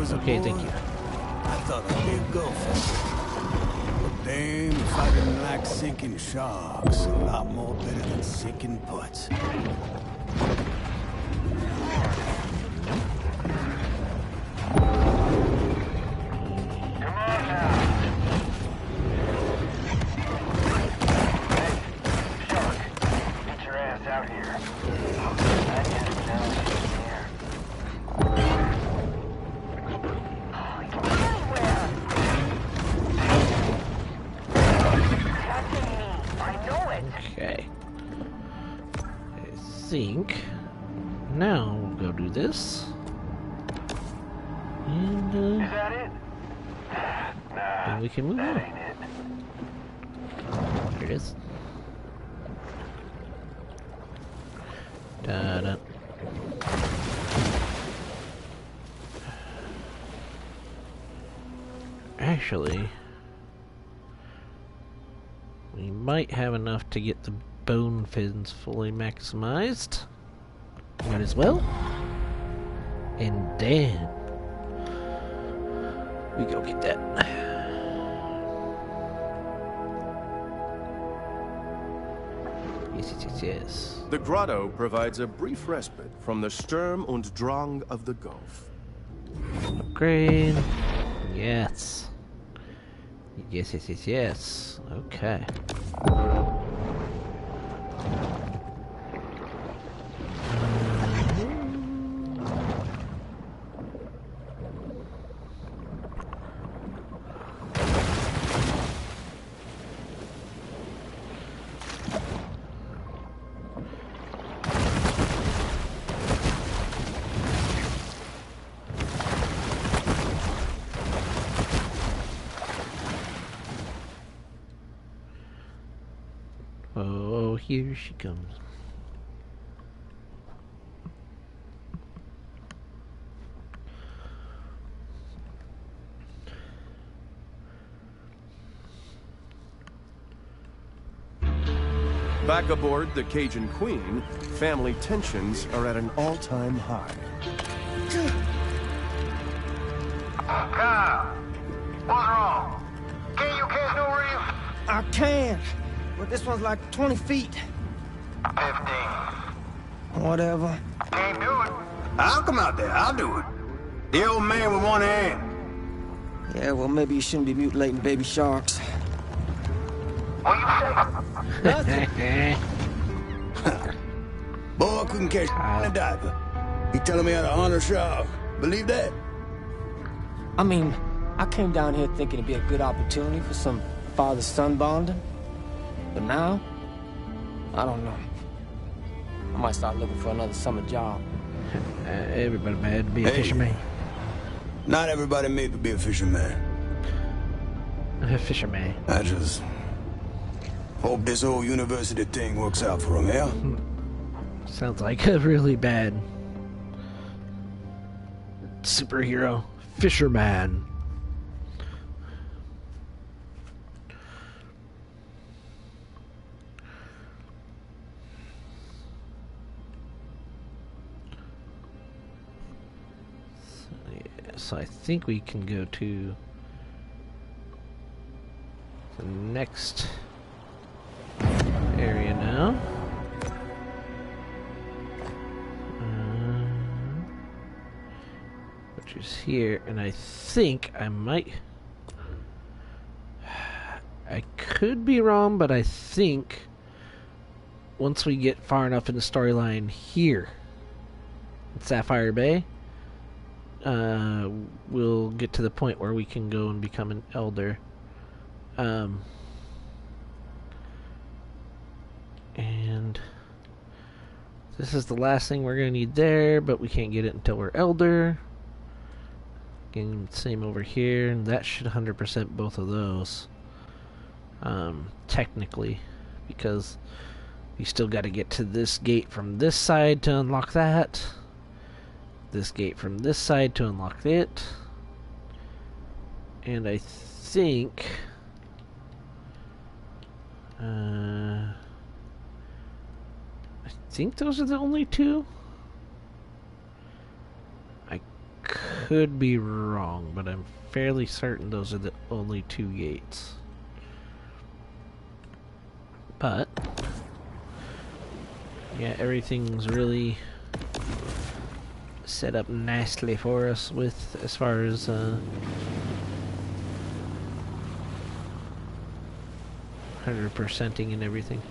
Okay, thank you. I thought I'd be a gopher. But damn, if I didn't like sinking sharks, a lot more better than sinking butts. Okay. I think now we'll go do this. And, Is that it? Nah, and we can move that on. ain't it. There it is. Da-da. Actually, we might have enough to get the bone fins fully maximized. Might as well. And then we go get that. Yes. The grotto provides a brief respite from the Sturm und Drang of the Gulf. Upgrade. Yes. Yes. Okay. Oh, here she comes. Back aboard the Cajun Queen, family tensions are at an all-time high. Kyle, what's wrong? Can you catch no reef? I can, but this one's like 20 feet. 15. Whatever. Can't do it. I'll come out there. I'll do it. The old man with one hand. Yeah, well, maybe you shouldn't be mutilating baby sharks. What you say? Boy, I couldn't catch in a diaper. He telling me how to honor shark. Believe that? I mean, I came down here thinking it'd be a good opportunity for some father-son bonding. But now, I don't know. I might start looking for another summer job. Everybody mad to be a Hey. fisherman. Not everybody made to be a fisherman. A fisherman. I just hope this whole university thing works out for him, yeah? Sounds like a really bad superhero. Fisherman. So I think we can go to the next area now. Which is here, and I think I might... I could be wrong, but I think once we get far enough in the storyline here in Sapphire Bay, we'll get to the point where we can go and become an elder. And this is the last thing we're going to need there, but we can't get it until we're elder. Again, same over here, and that should 100% both of those. Technically, because we still got to get to this gate from this side to unlock that. This gate from this side to unlock it. And I think those are the only two. I could be wrong, but I'm fairly certain those are the only two gates. But yeah, everything's really set up nicely for us with as far as 100%ing and everything.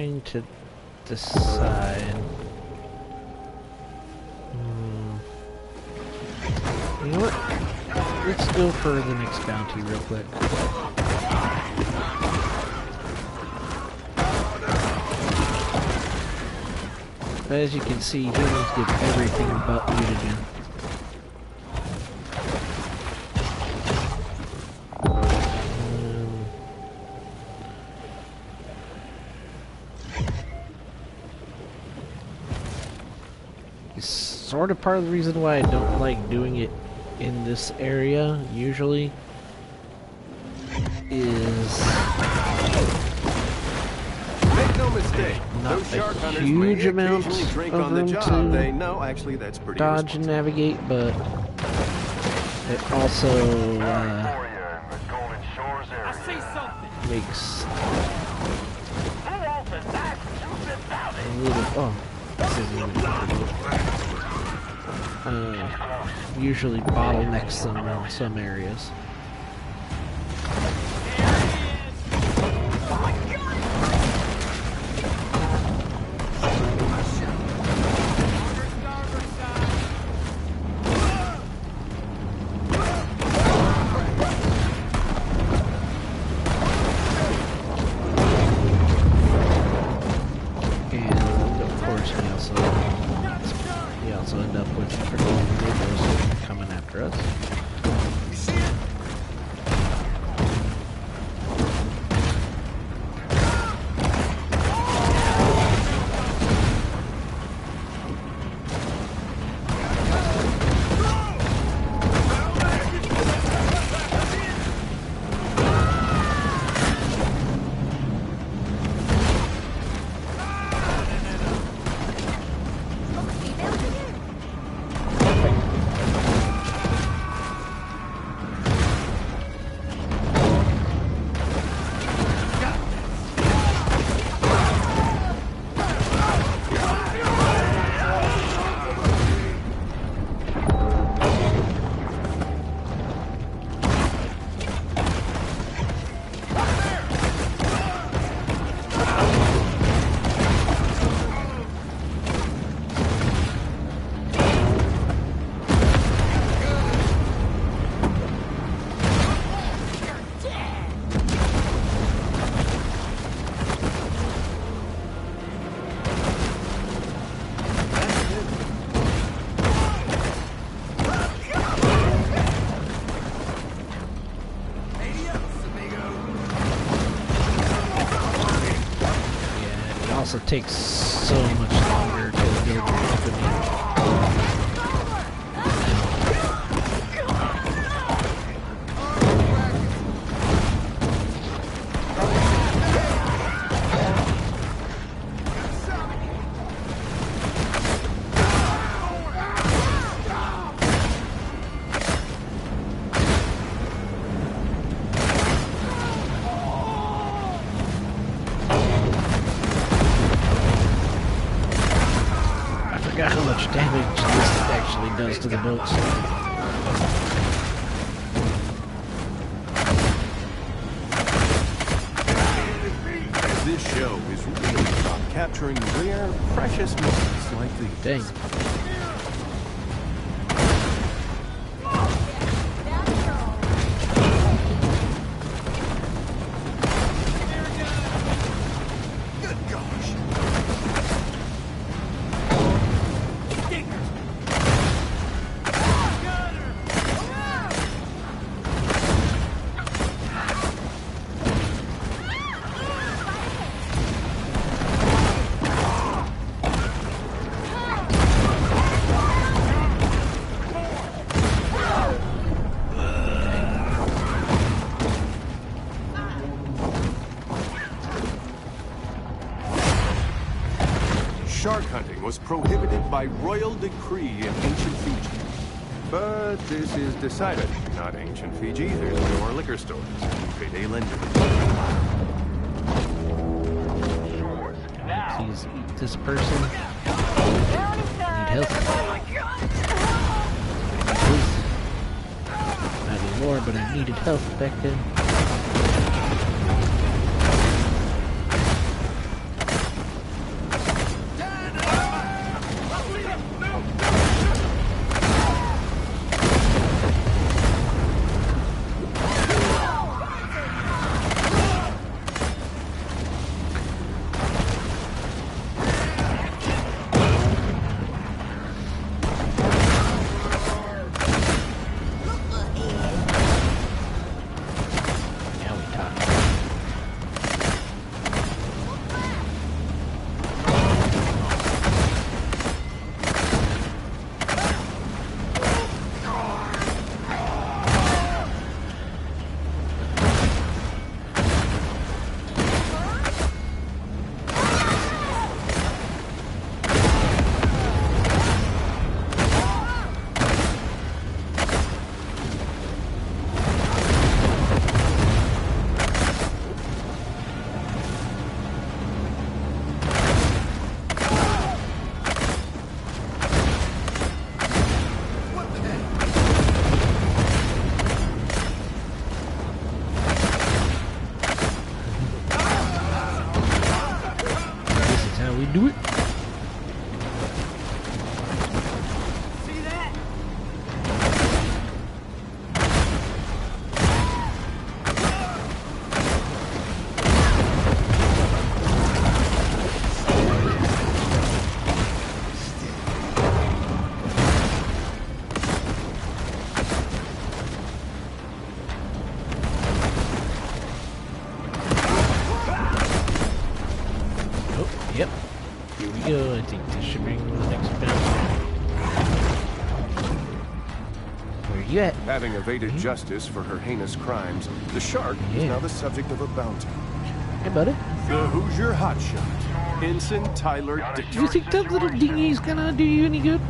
Trying to decide. You know what? Let's go for the next bounty real quick. As you can see, humans give everything but mutagen. It's sort of part of the reason why I don't like doing it in this area, usually, is... Make no mistake, not those shark a hunters huge may amount occasionally drink of on the room job. to They know, actually, that's pretty dodge and navigate, but it also makes a little... Oh, this isn't even usually bottlenecks them in some areas. We also end up with tornadoes coming after us. Also takes so much longer to build your weapon. How much damage this actually does to the boats. This show is really about capturing rare, precious moments like these. Dang. Shark hunting was prohibited by royal decree in ancient Fiji. But this is decidedly not ancient Fiji. There's no more liquor stores and payday lenders. Please eat this person. Need help. Not anymore, but I needed help back then. do it. See that? Oh, yep. Here we go. I think this should bring the next bounty. Where you at? Having evaded justice for her heinous crimes, the shark is Yeah. now the subject of a bounty. Hey, buddy. The Hoosier hotshot, Ensign Tyler Do Dick. you think that little dinghy's gonna do you any good?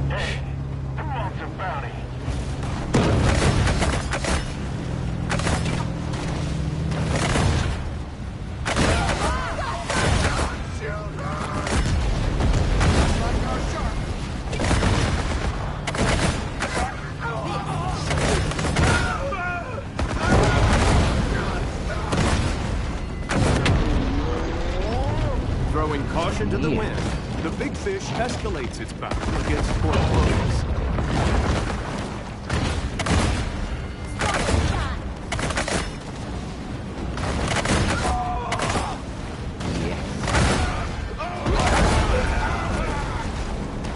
Hey, who wants a bounty? Throwing caution to the Yeah. wind, the big fish escalates its battle against port locals.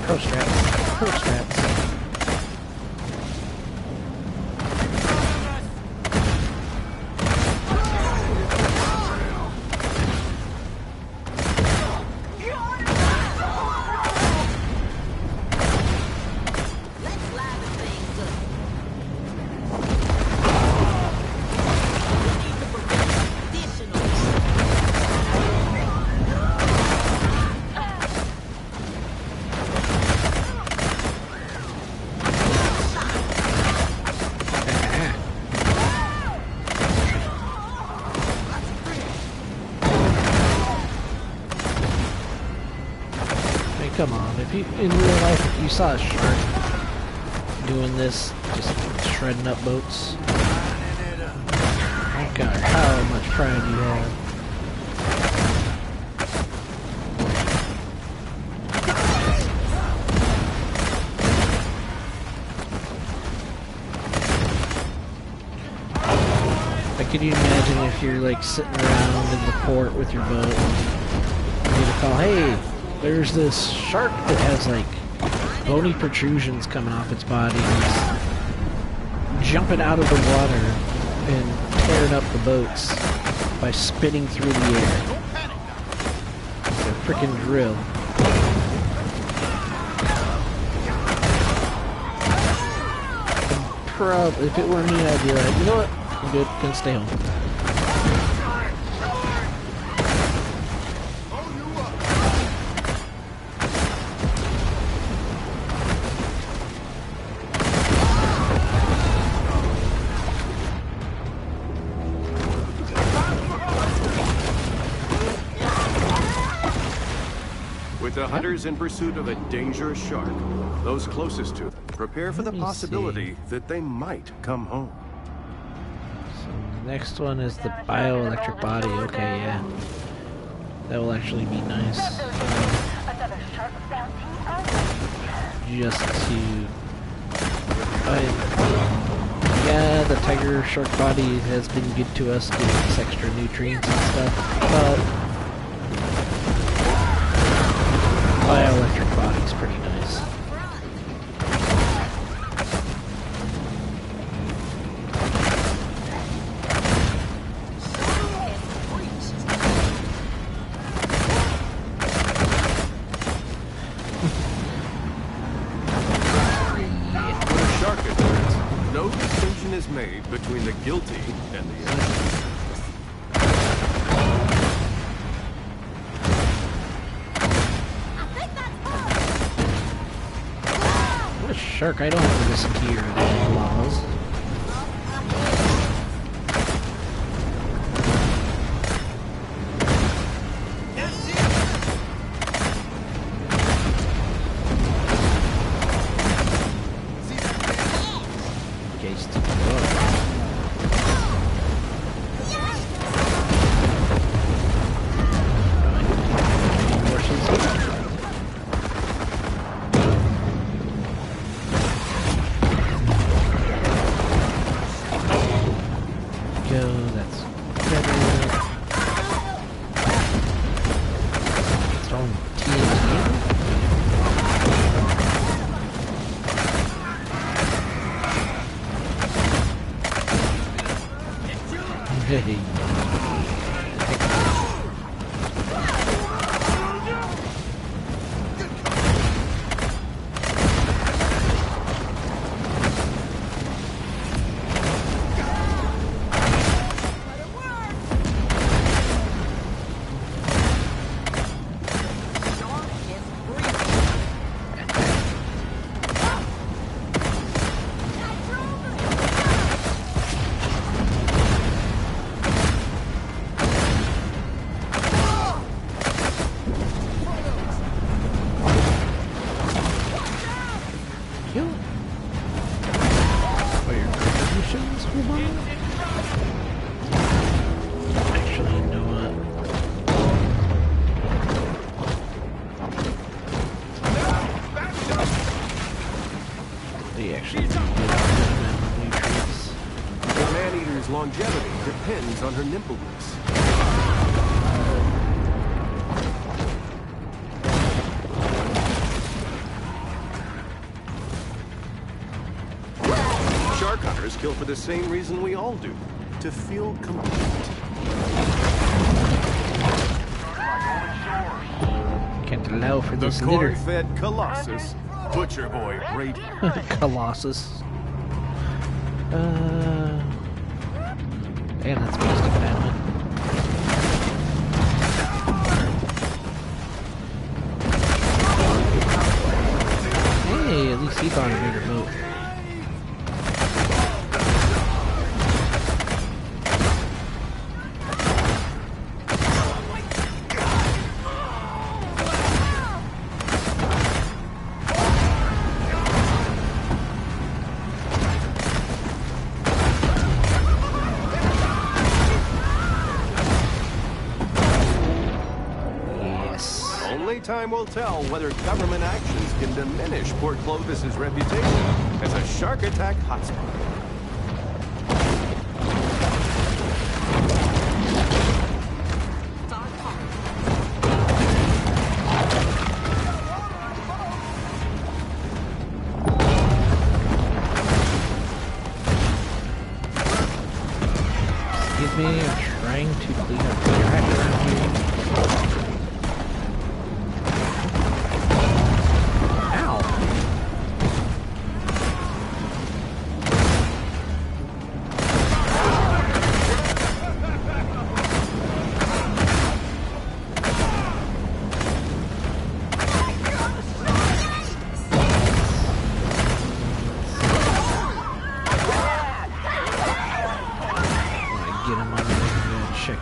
Pro straps. Pro straps. Hey, come on. If you in real life, if you saw a shark doing this, just shredding up boats, I don't care how much pride you have. Like, can you imagine if you're like sitting around in the port with your boat and you get a call, hey, there's this shark that has like bony protrusions coming off its body and it's jumping out of the water and tearing up the boats by spinning through the air. It's a freaking drill. Probably, if it were me, I'd be like, you know what? I'm good. Gonna stay home. With the hunters in pursuit of a dangerous shark, those closest to them prepare for the Let me possibility that they might come home. So the next one is the bioelectric body. Okay, yeah. That will actually be nice. Another shark bounty? Just to... yeah, the tiger shark body has been good to us, giving us extra nutrients and stuff, but bioelectric body's pretty nice. When a shark attacks, no distinction is made between the guilty and the innocent. What a shark, I don't have to listen to your laws. Okay, stick it up. scars on her nipples. Shark hunters kill for the same reason we all do, to feel complete. Can't allow for The this litter. corn-fed Colossus, Butcher Boy Brady. Colossus. Damn, that's supposed to happen. Hey, at least he thought of bigger boat. Time will tell whether government actions can diminish Port Clovis's reputation as a shark attack hotspot. Excuse me, I'm trying to clean up the trash around here.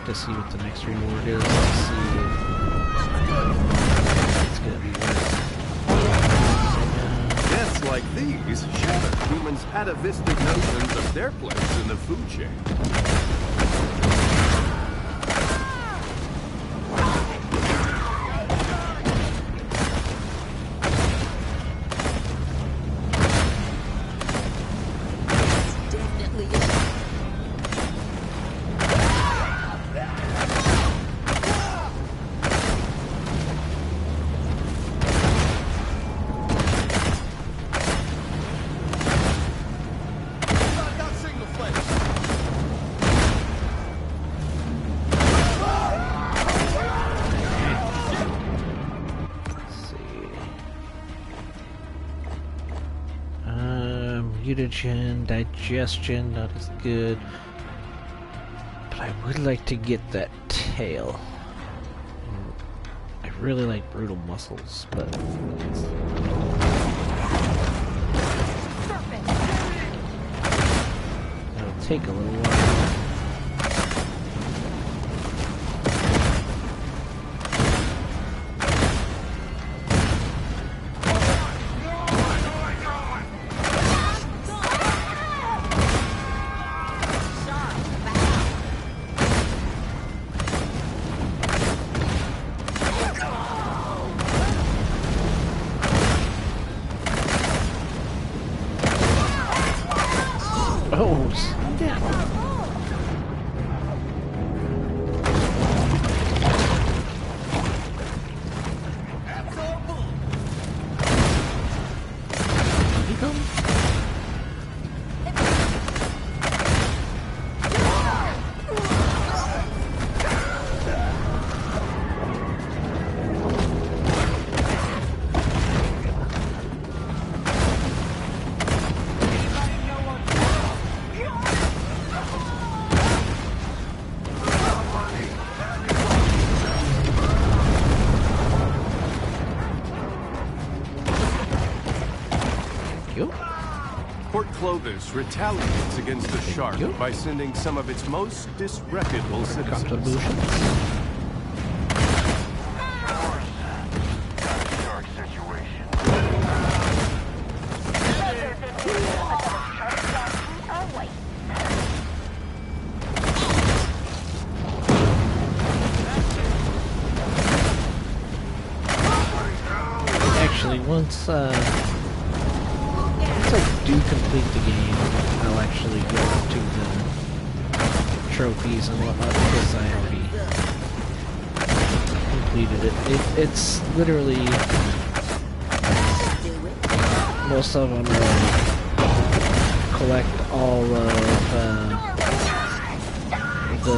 To see what the next reward is. Let's see if it's gonna be worth. Deaths like these shatter humans' atavistic notions of their place in the food chain. Mutagen, digestion, not as good. But I would like to get that tail. I really like brutal muscles, but that'll take a little while. Oh, snap. Did he come? Port Clovis retaliates against the shark by sending some of its most disreputable citizens. Contributions. Shark situation. Actually, once I do complete the game, I'll actually go to the trophies and whatnot because I already completed it. It's literally most of them collect all of the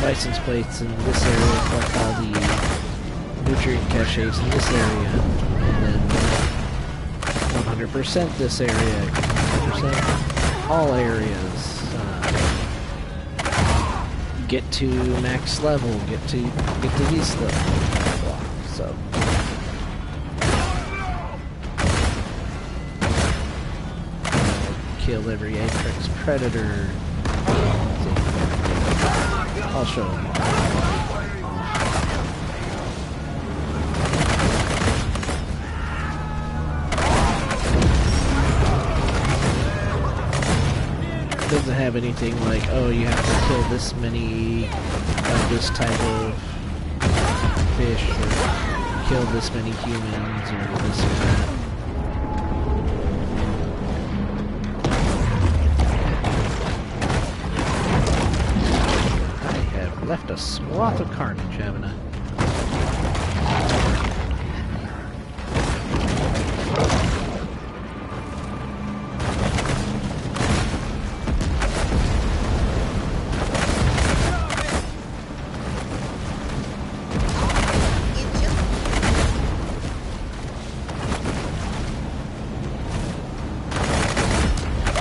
license plates in this area, collect all the nutrient caches in this area, and then 100% this area, 100% all areas. Get to max level, get to least level, blah, blah, blah. So kill every Apex Predator. I'll show them all. It doesn't have anything like, oh, you have to kill this many of this type of fish, or kill this many humans, or this or that. Left a swath of carnage, haven't I?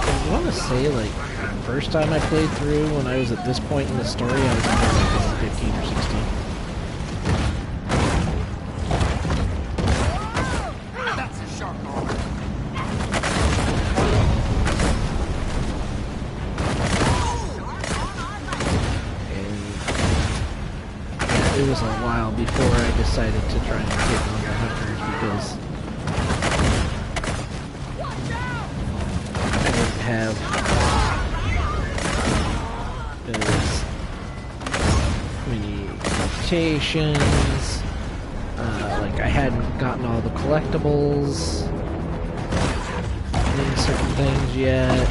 I want to say, like, first time I played through, when I was at this point in the story, I was like 15 or 16. That's a shark arm. And it was a while before I decided to try and get on the hunters because I didn't have mutations, like I hadn't gotten all the collectibles in certain things yet.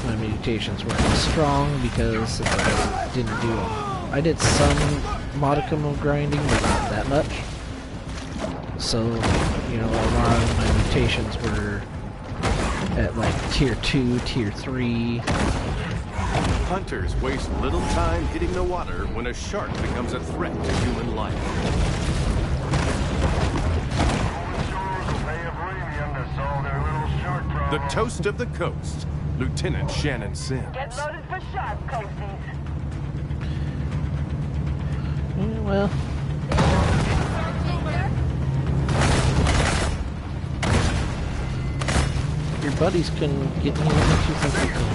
My mutations weren't as strong because I didn't do them. I did some modicum of grinding, but not that much. So, you know, a lot of my mutations were at like tier 2, tier 3. Hunters waste little time hitting the water when a shark becomes a threat to human life. The toast of the coast, Lieutenant Shannon Sims. Get loaded for shark, coasties. Well, your buddies couldn't get me what you think you could.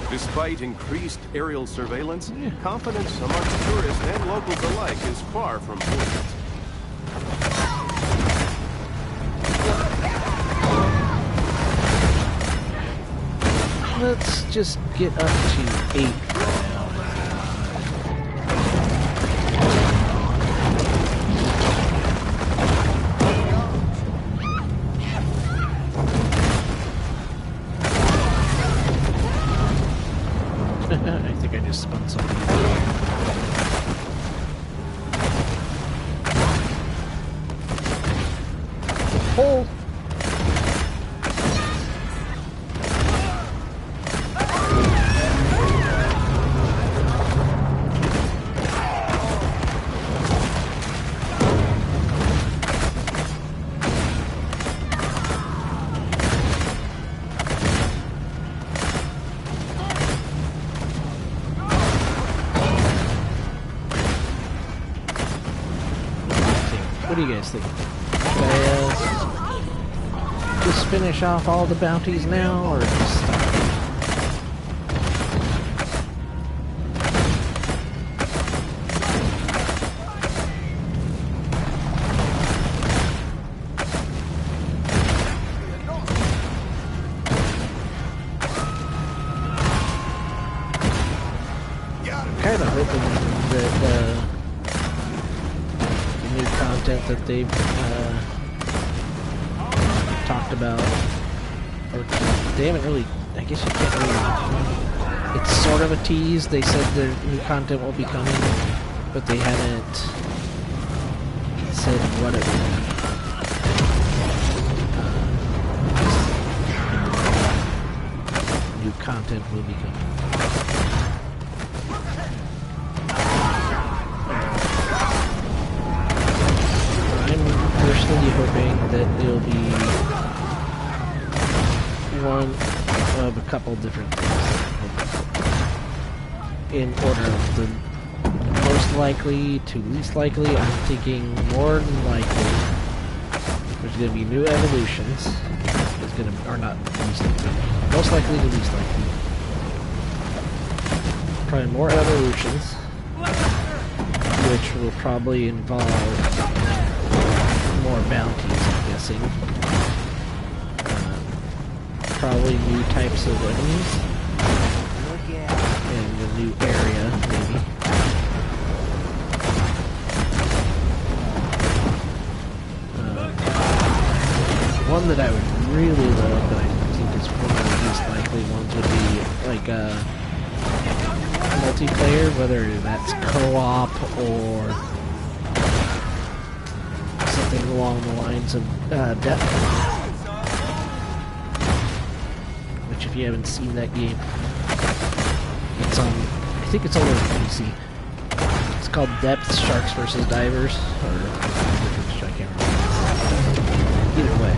Despite increased aerial surveillance, confidence amongst tourists and locals alike is far from buoyant. Let's just get up to 8 I think I just spun something. Hole! What do you guys think? guy as? Just finish off all the bounties now, or just stop? Kind of hoping that the new content that they've talked about, or they haven't really, I guess you can't really, it's sort of a tease. They said the new content will be coming, but they haven't said what it will be. New content will be coming. Personally hoping that it'll be one of a couple different things. In order of the most likely to least likely, I'm thinking more than likely there's going to be new evolutions. It's going to, or not least likely, most likely to least likely. Probably more evolutions, which will probably involve more bounties, I'm guessing. Probably new types of enemies. And a new area, maybe. One that I would really love, but I think is one of the least likely ones, would be like multiplayer, whether that's co-op or something along the lines of Death. Which, if you haven't seen that game, it's on, I think it's only on PC. It's called Depth Sharks vs. Divers, or I can't remember. Either way,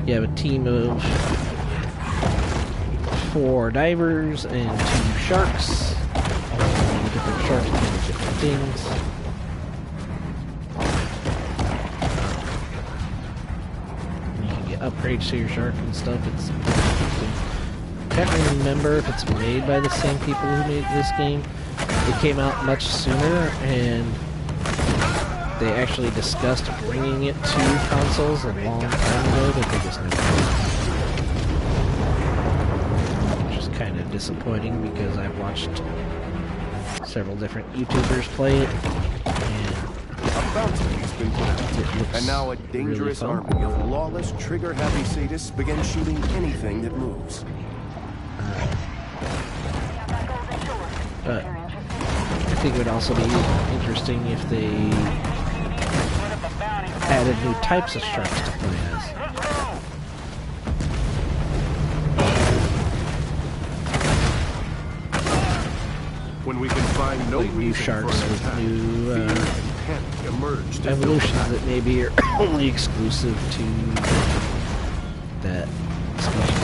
you have a team of 4 divers and 2 sharks. Different sharks doing different things. Upgrades to your shark and stuff. It's interesting. I can't remember if it's made by the same people who made this game. It came out much sooner, and they actually discussed bringing it to consoles a long time ago, but they just never did. Which is kind of disappointing because I've watched several different YouTubers play it, and Bounty's been put out, and now a dangerous really army of lawless, trigger-happy sadists begin shooting anything that moves. But I think it would also be interesting if they added new types of sharks to play as. When we can find no Like new reason sharks for an with attack, new panic emerged as evolutions that maybe are only exclusive to that species.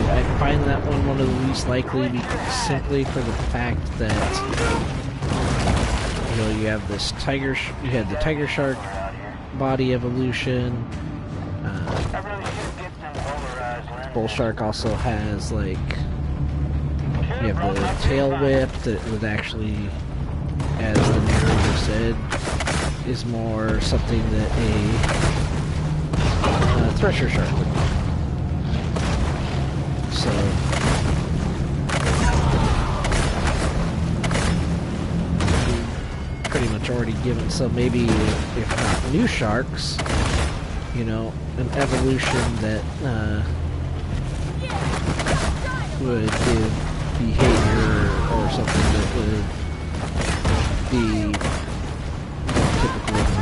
I find that one of the least likely simply for the fact that you have this tiger. You had the tiger shark body evolution. Bull shark also has like you have the tail whip that would actually, as the narrator said, is more something that a thresher shark would do. So. Pretty much already given, so maybe if not new sharks, an evolution that would give behavior or something that would be typical of the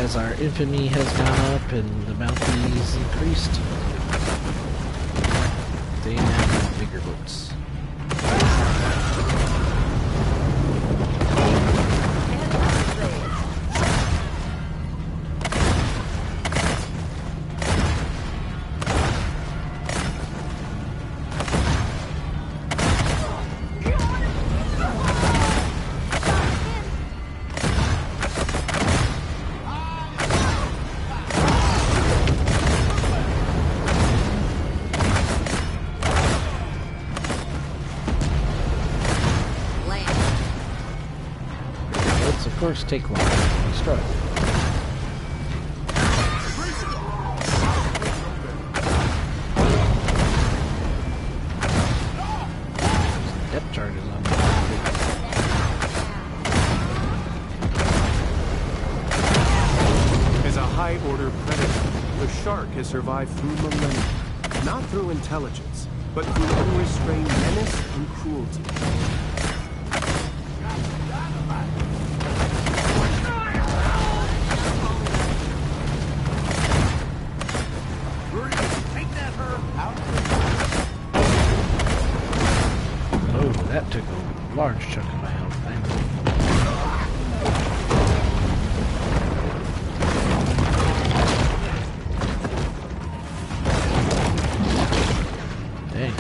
as our infamy has gone up and the bounties increased, they now have bigger boats. Of course, take long to construct. Depth charges on that. As a high-order predator, the shark has survived through millennia, not through intelligence, but through unrestrained menace and cruelty. That took a large chunk of my health, thankfully. Dang.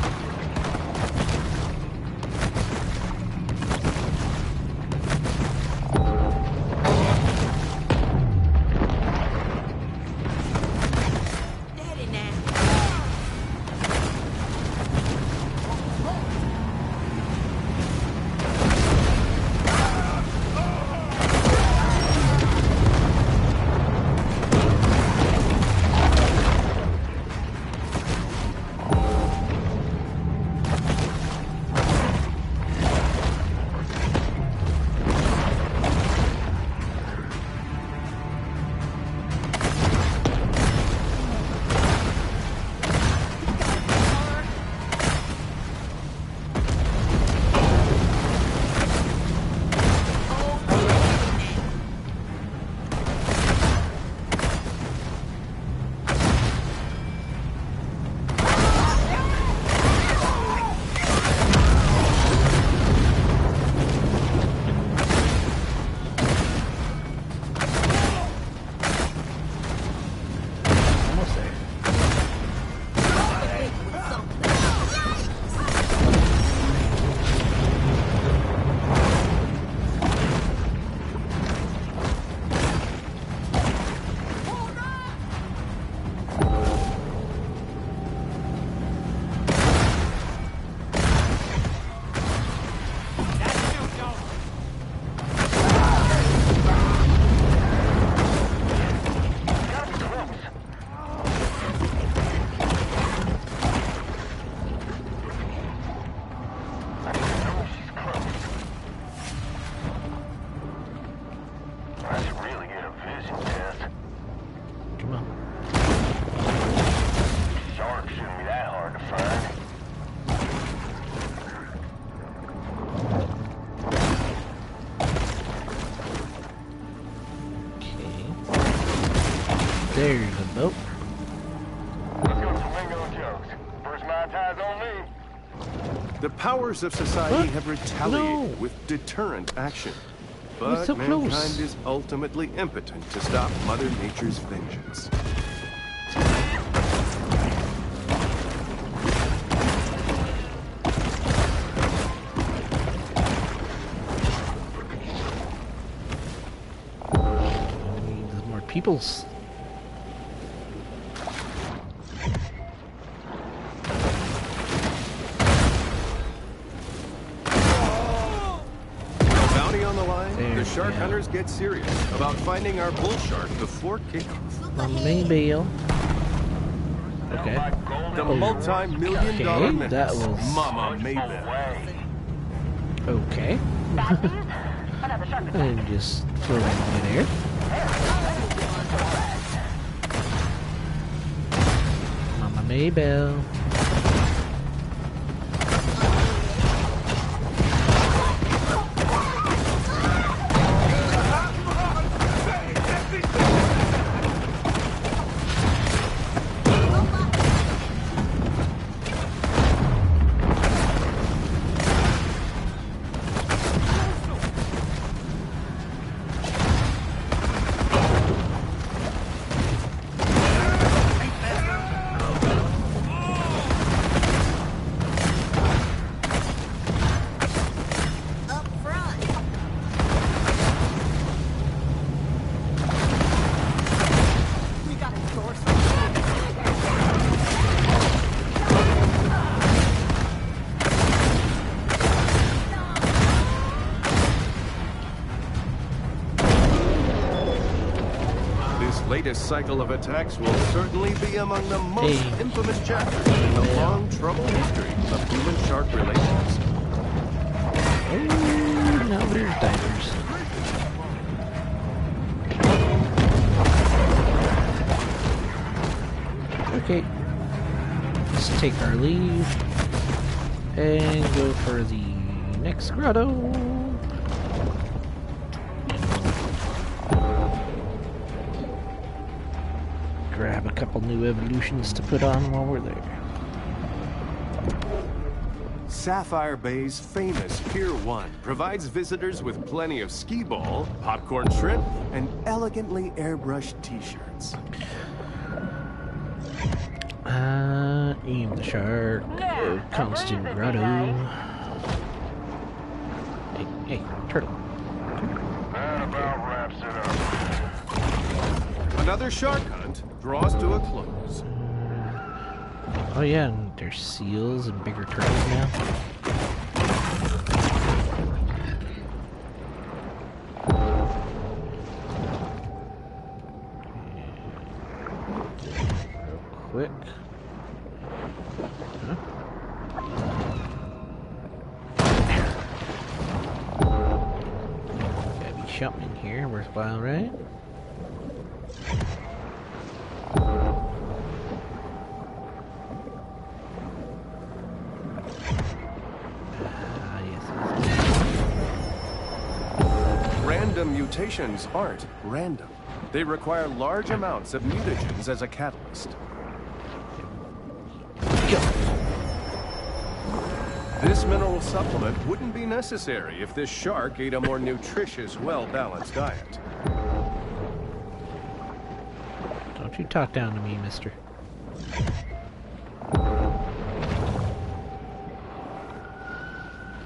There's a boat. Let's go to Ringo jokes. First my ties on me. The powers of society What? have retaliated No. with deterrent action. We're But so mankind close. is ultimately impotent to stop Mother Nature's vengeance. There's more peoples. Bounty on the line, There, the shark yeah. hunters get serious about finding our bull shark before kickoff. Maybe. Okay. The multi-million-dollar Okay, menace, that was- Mama Maybell. Okay. Bad news? Another shark attack. And just floating in air. Mama Maybell. latest cycle of attacks will certainly be among the most Hey. infamous chapters in the long, troubled history of human-shark relations. Oh, now there's divers. Okay. Let's take our leave and go for the next grotto. Grab a couple new evolutions to put on while we're there. Sapphire Bay's famous Pier 1 provides visitors with plenty of skee ball, popcorn shrimp, and elegantly airbrushed t-shirts. Aim the shark. Constant grotto. Hey, turtle. That about wraps it up. Another shark hunt draws to a close. Oh yeah, and there's seals and bigger turtles now. Real quick. Huh? Gotta be something in here worthwhile, right? Random mutations aren't random. They require large amounts of mutagens as a catalyst. This mineral supplement wouldn't be necessary if this shark ate a more nutritious, well-balanced diet. Don't you talk down to me, mister.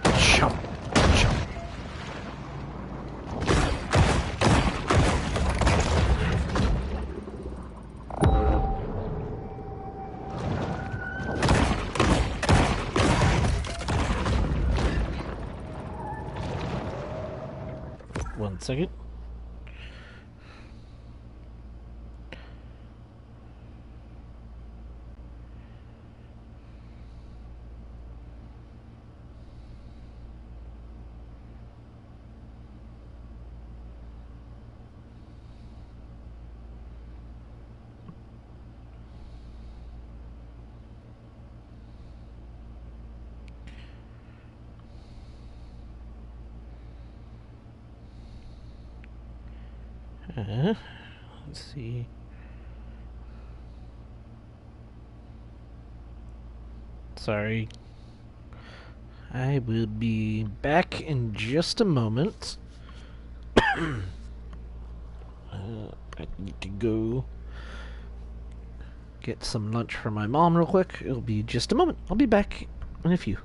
Chomp. Chomp. One second. Let's see. Sorry. I will be back in just a moment. I need to go get some lunch for my mom real quick. It'll be just a moment. I'll be back in a few.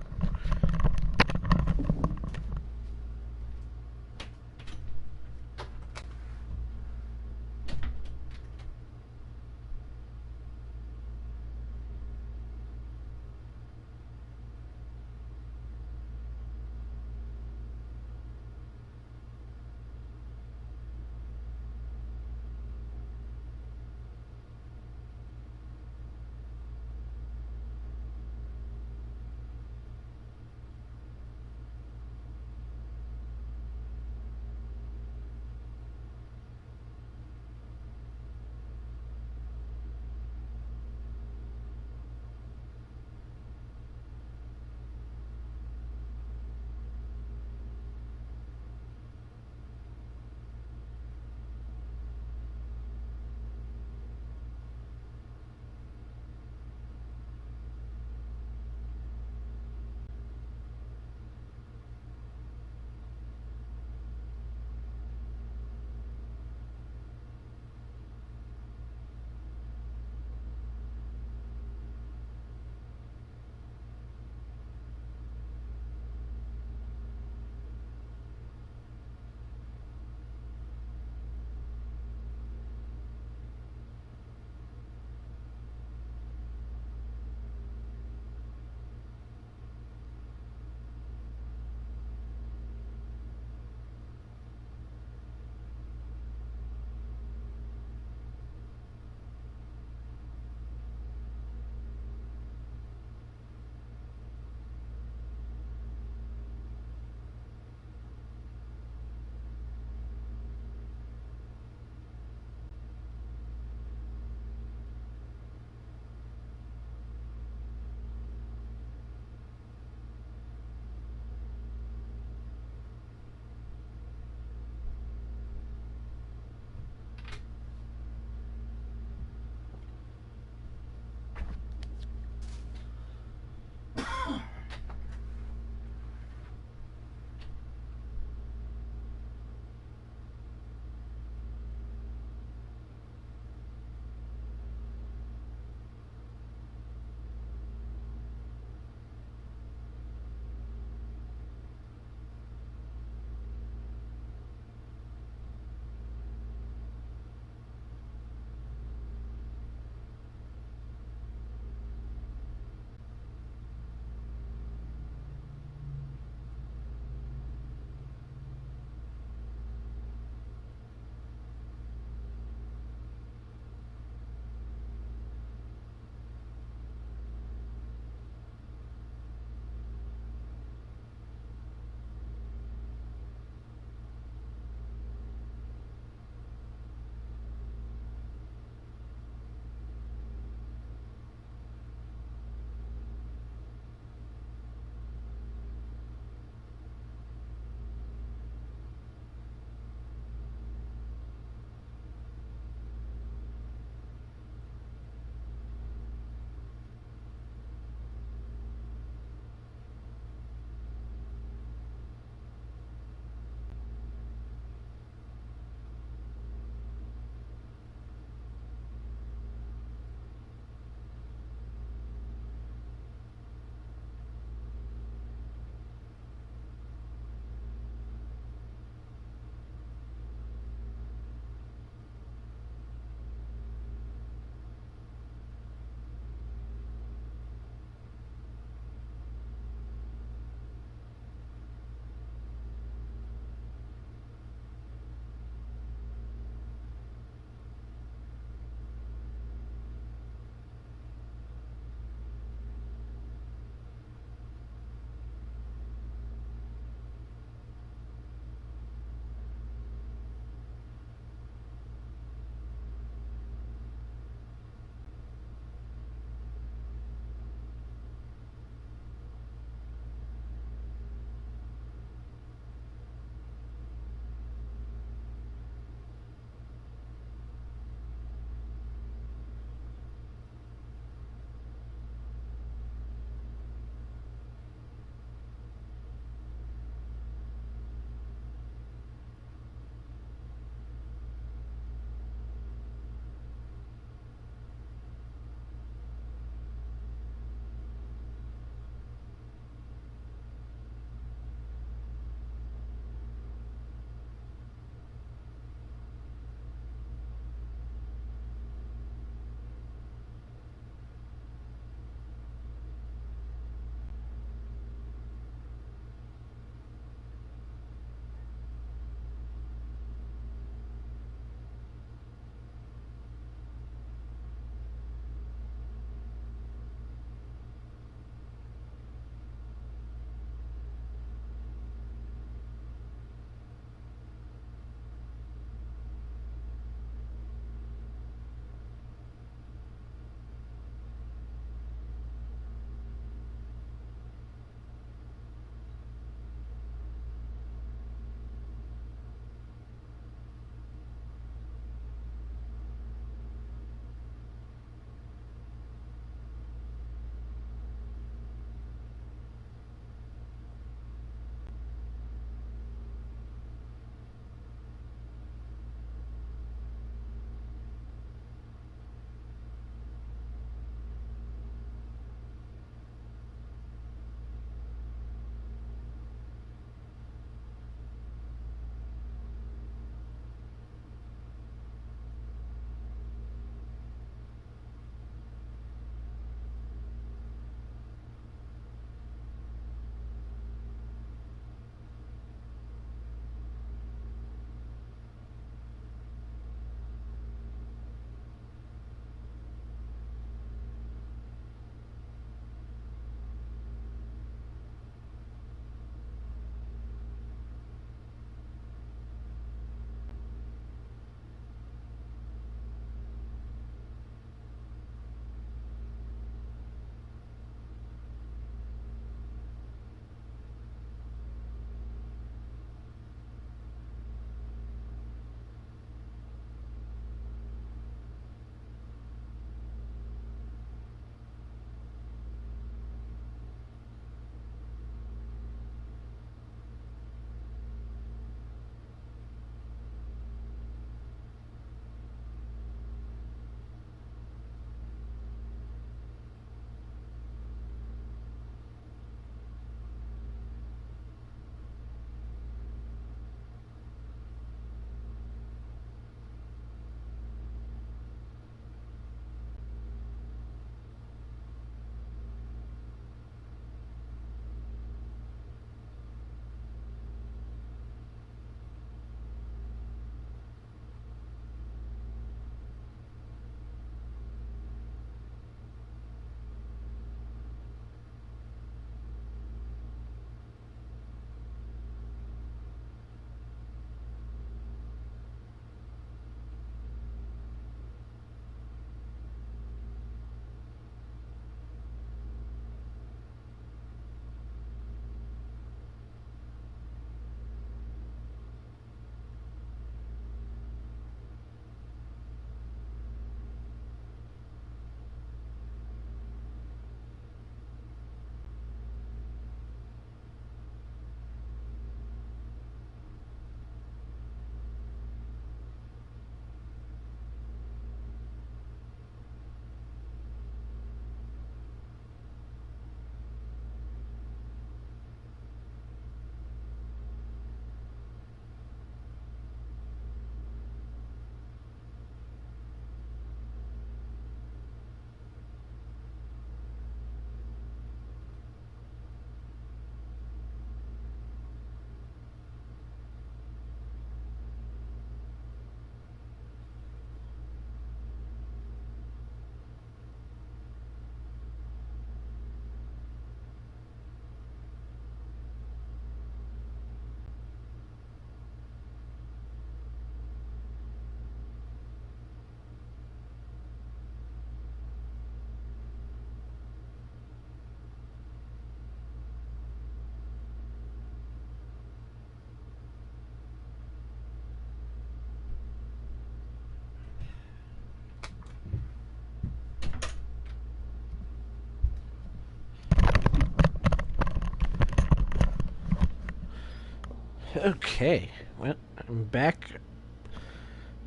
Okay, well, I'm back.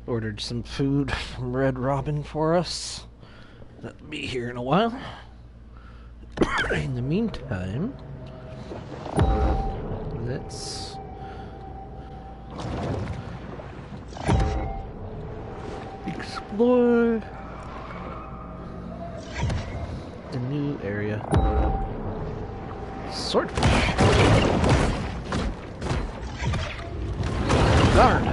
Ordered some food from Red Robin for us. That'll be here in a while. In the meantime, let's explore the new area. Swordfish. Darn.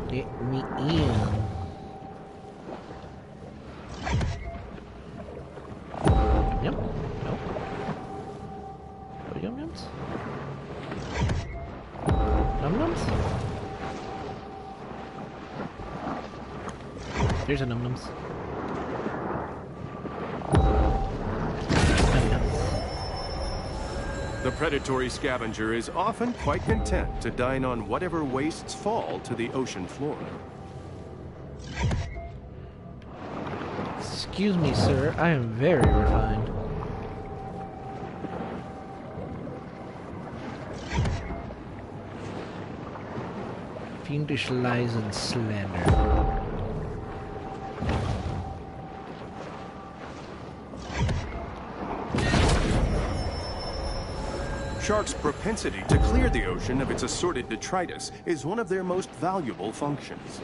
Get me in. Yum. Nope. No yum yums? Num nums? There's a num nums. The predatory scavenger is often quite content to dine on whatever wastes fall to the ocean floor. Excuse me, sir. I am very refined. Fiendish lies and slander. Sharks' propensity to clear the ocean of its assorted detritus is one of their most valuable functions.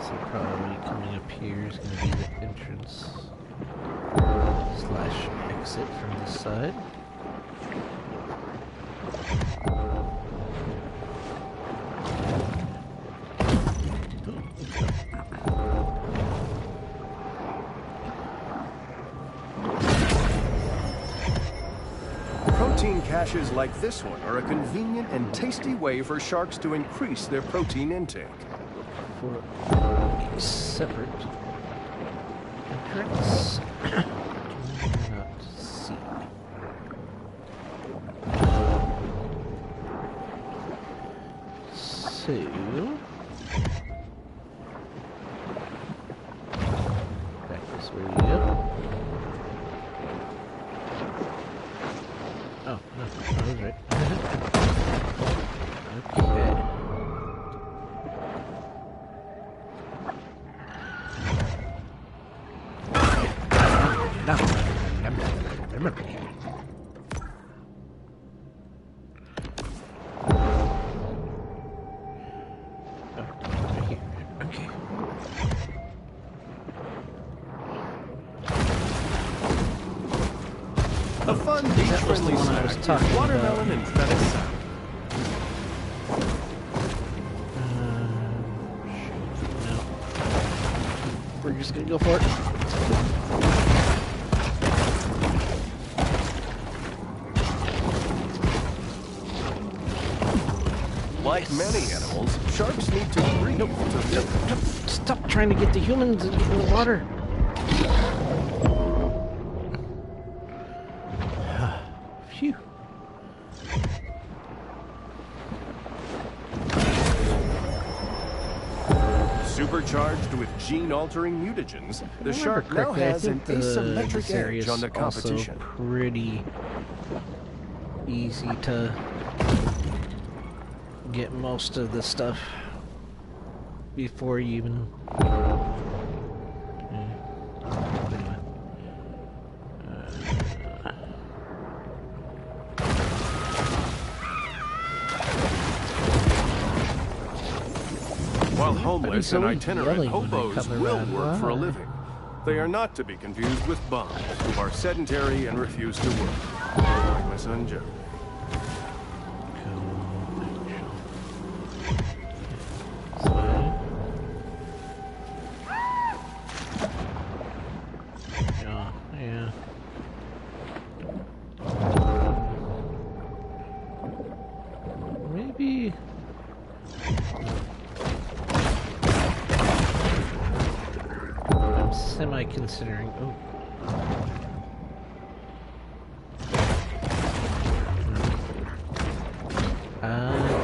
So probably coming up here is going to be the entrance slash exit from this side. Protein caches like this one are a convenient and tasty way for sharks to increase their protein intake. For a separate entrance. Do not see. So back this way we go. Oh, no, I was right. Okay. No. Remember. Oh, right here. Okay. A fun beach-friendly one I was snack talking is watermelon about. and feta salad. Shoot, no. We're just gonna go for it. Like many animals, sharks need to breathe to live. Stop trying to get the humans in the water. Phew. Supercharged with gene-altering mutagens, the If I shark remember now correctly, I has an think asymmetric this area edge on the is also competition. pretty easy to get most of the stuff before you even. Anyway. While homeless so and itinerant yelling when I hobos come will around. work for a Wow. living, they are not to be confused with bums who are sedentary and refuse to work. Like my son Joe. This way. Yeah, yeah. Maybe. I'm semi-considering. Oh.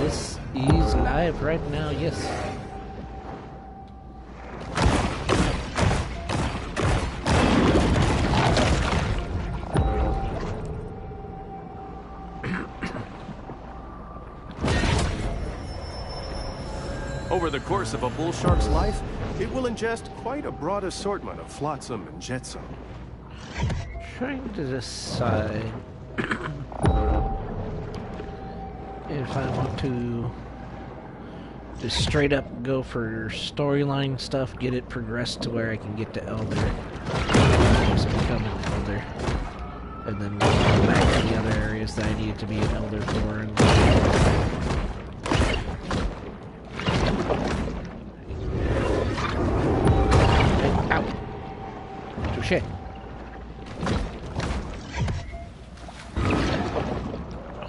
This is live right now, yes. Over the course of a bull shark's life, it will ingest quite a broad assortment of flotsam and jetsam. Trying to decide if I want to just straight up go for storyline stuff, get it progressed to where I can get to Elder, just become an Elder, and then go back to the other areas that I need to be an Elder for. And ow! Touché.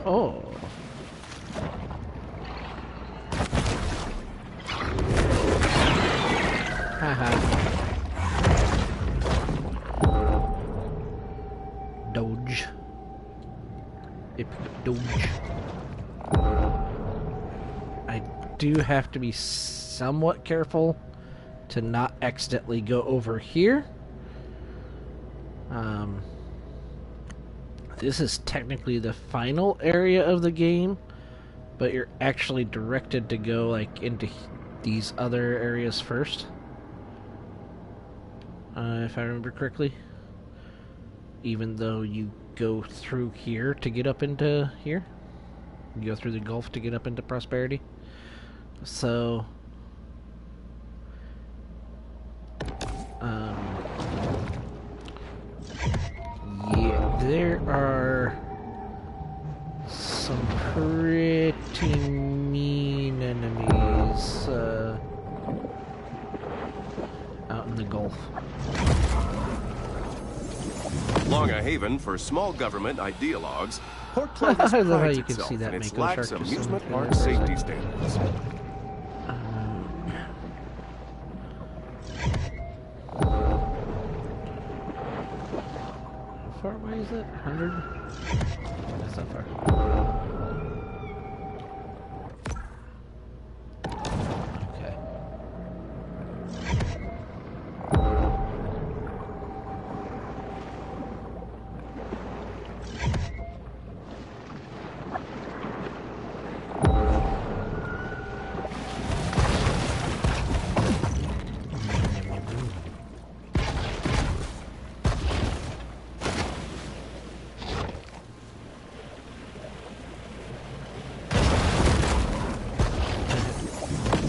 Oh. Haha. Doge. Epic Doge. I do have to be somewhat careful to not accidentally go over here. This is technically the final area of the game, but you're actually directed to go like into these other areas first, if I remember correctly, even though you go through here to get up into here. You go through the Gulf to get up into Prosperity. So yeah, there are some pretty mean enemies out in the Gulf. Long a haven for small government ideologues, Port Clovis I love how prides you can itself see that in its Mako lax shark just amusement swimming park through there. safety standards. How far away is it? 100? That's not far. Okay.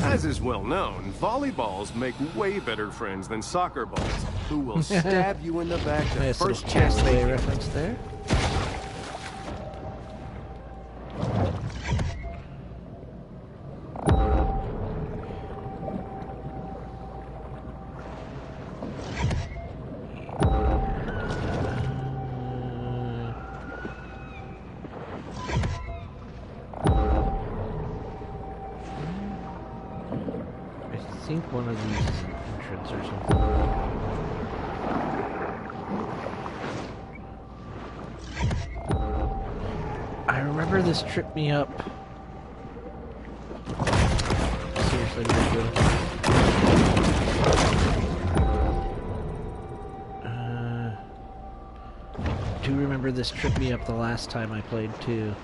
As is well known, volleyballs make way better friends than soccer balls, who will stab you in the back the Nice little first chance they Castaway get. reference there. I think one of these is an entrance or something. I remember this tripped me up. Seriously, really good. I do remember this tripped me up the last time I played too.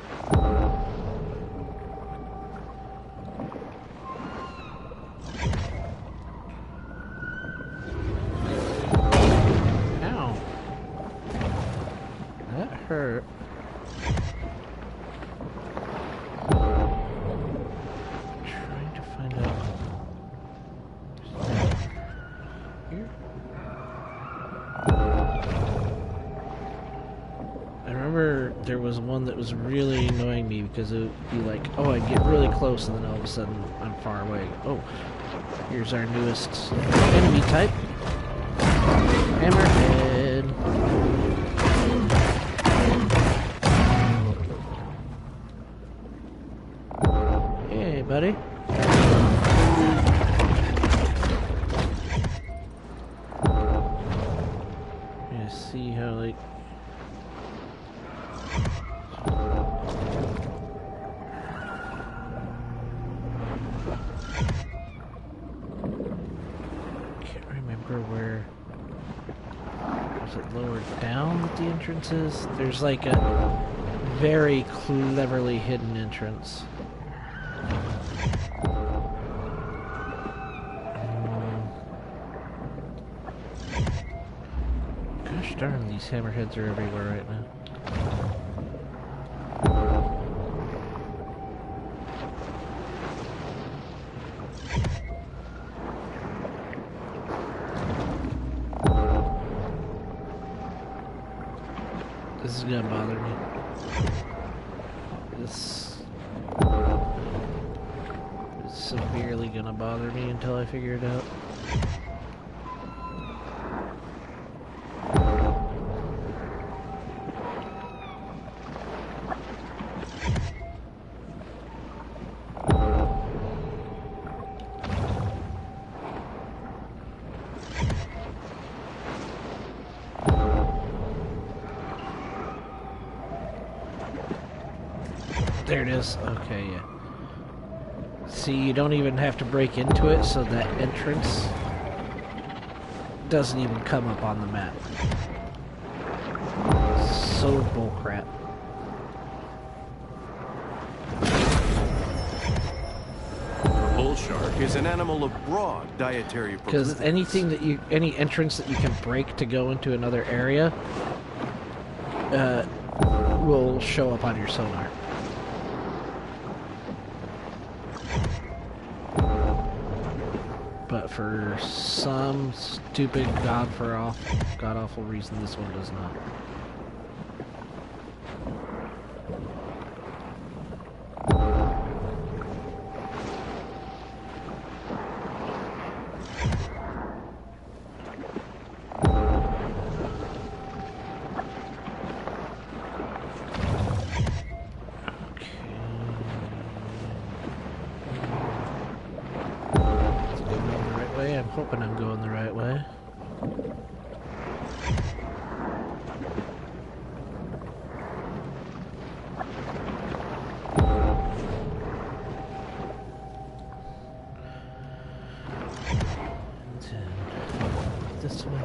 Ow. That hurt. Trying to find out. Here? I remember there was one that was really annoying me because it would be like, oh, I'd get really close and then all of a sudden I'm far away. Oh, here's our newest enemy type. Hammerhead. Hey, buddy. lower down that the entrance is? There's like a very cleverly hidden entrance. Gosh darn, these hammerheads are everywhere right now. This is gonna bother me. This is severely gonna bother me until I figure it out. There it is. Okay, yeah. See, you don't even have to break into it, so that entrance doesn't even come up on the map. So bullcrap. Bull shark is an animal of broad dietary Because proclivities. any entrance that you can break to go into another area, will show up on your sonar. But for some stupid god-awful reason, this one does not. I'm hoping I'm going the right way. This way.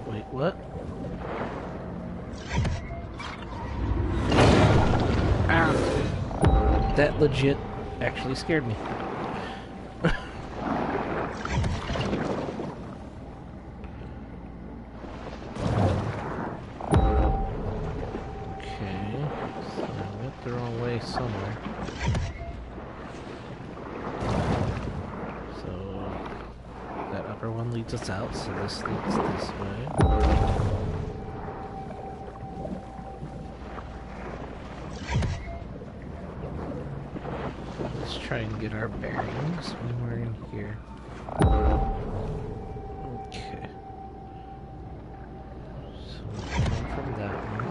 Wait, what? That legit actually scared me. Okay, so I went the wrong way somewhere. So that upper one leads us out, so this leads this way. Let's try and get our bearings when we're in here. Okay. So we'll come from that one.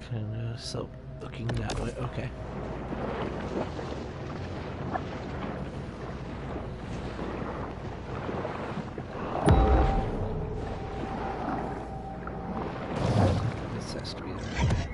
Kinda, so looking that way, okay. This has to be the right way.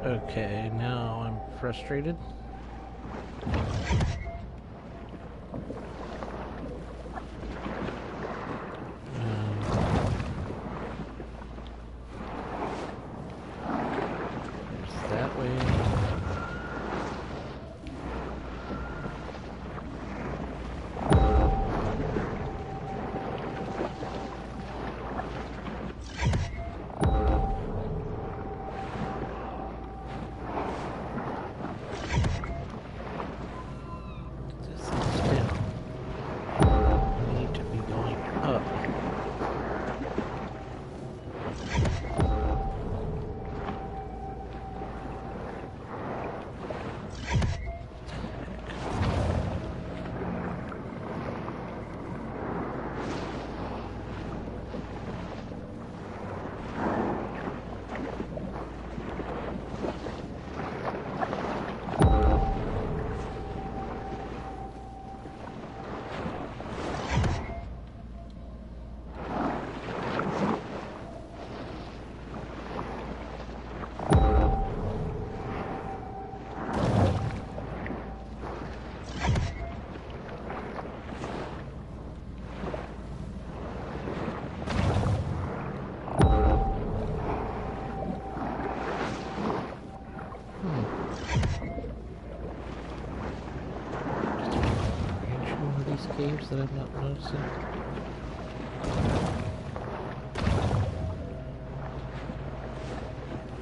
Okay, now I'm frustrated. caves that I'm not noticing?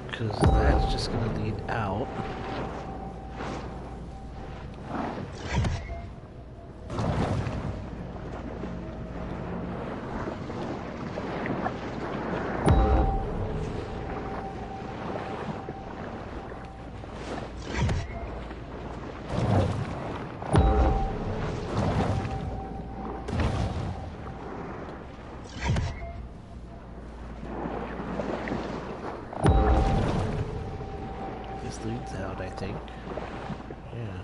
Because that's just going to lead out. Leads out, I think. Yeah.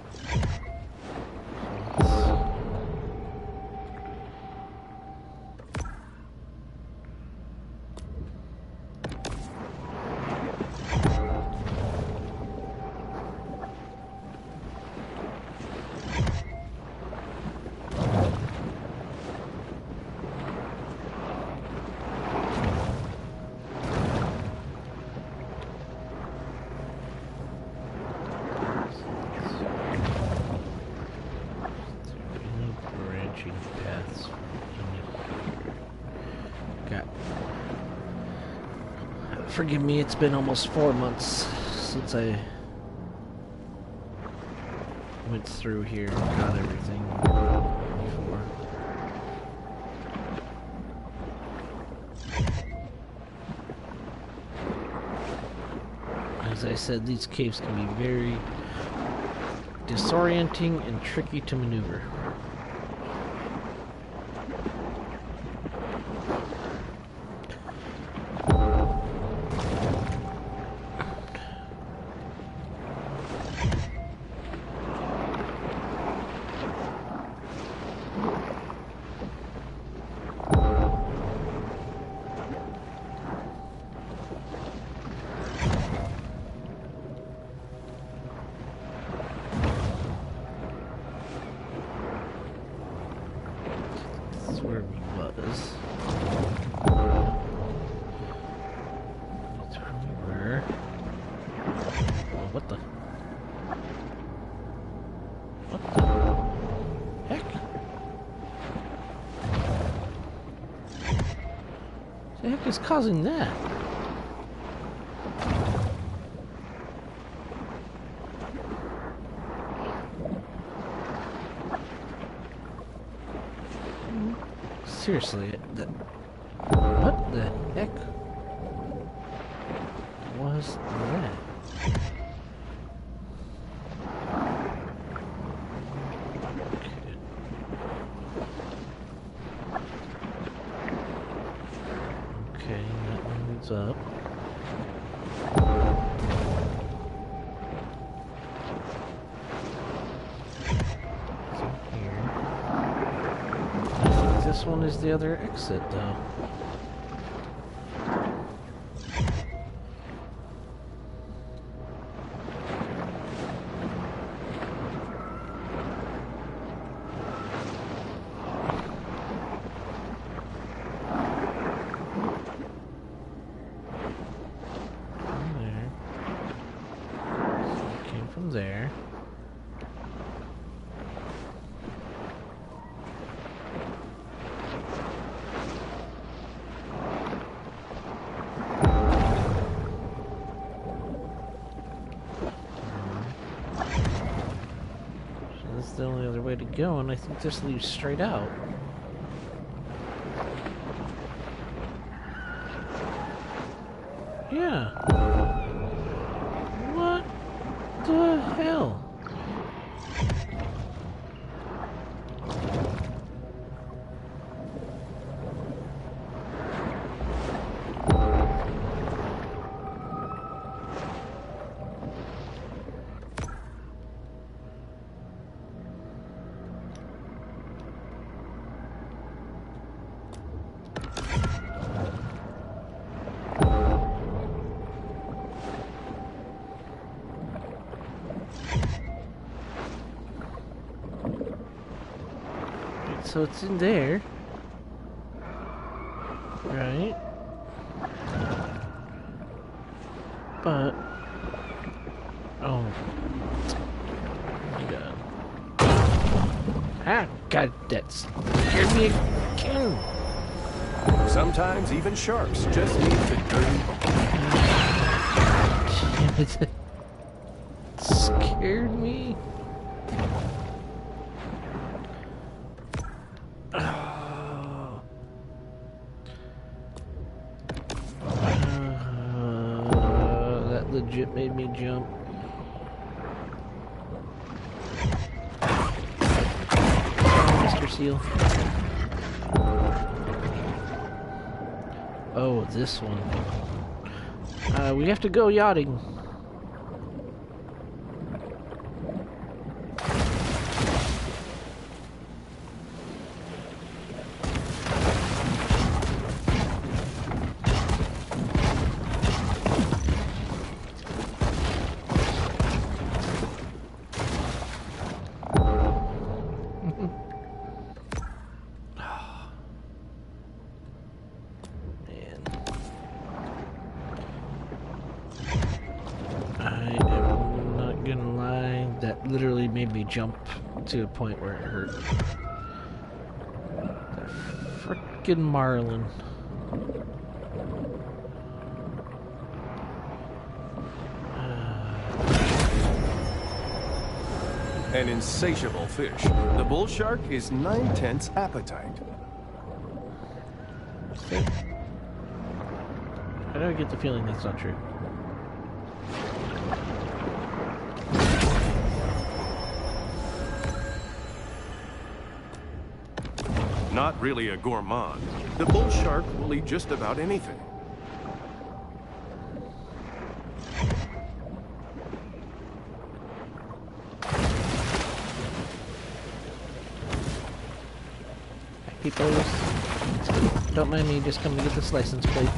Paths. Got. Forgive me, it's been almost 4 months since I went through here and got everything before. As I said, these caves can be very disorienting and tricky to maneuver. Where we was. That's where we were. Oh, what the? What the heck? What the heck is causing that? Seriously, what the heck was that? Okay, that one moves up. This one is the other exit, though. There. So it came from there. That's the only other way to go, and I think this leads straight out. Yeah. What the hell? So it's in there, right? But oh my God! Ah! God, that scared me again. Sometimes even sharks just need to dirty. Damn it. It scared me. That legit made me jump. Mr. Seal. Oh, this one. We have to go yachting. Literally made me jump to a point where it hurt. Frickin' marlin. An insatiable fish. The bull shark is 9/10 appetite. How do I get the feeling that's not true? Not really a gourmand. The bull shark will eat just about anything. People, don't mind me, just come to get this license plate.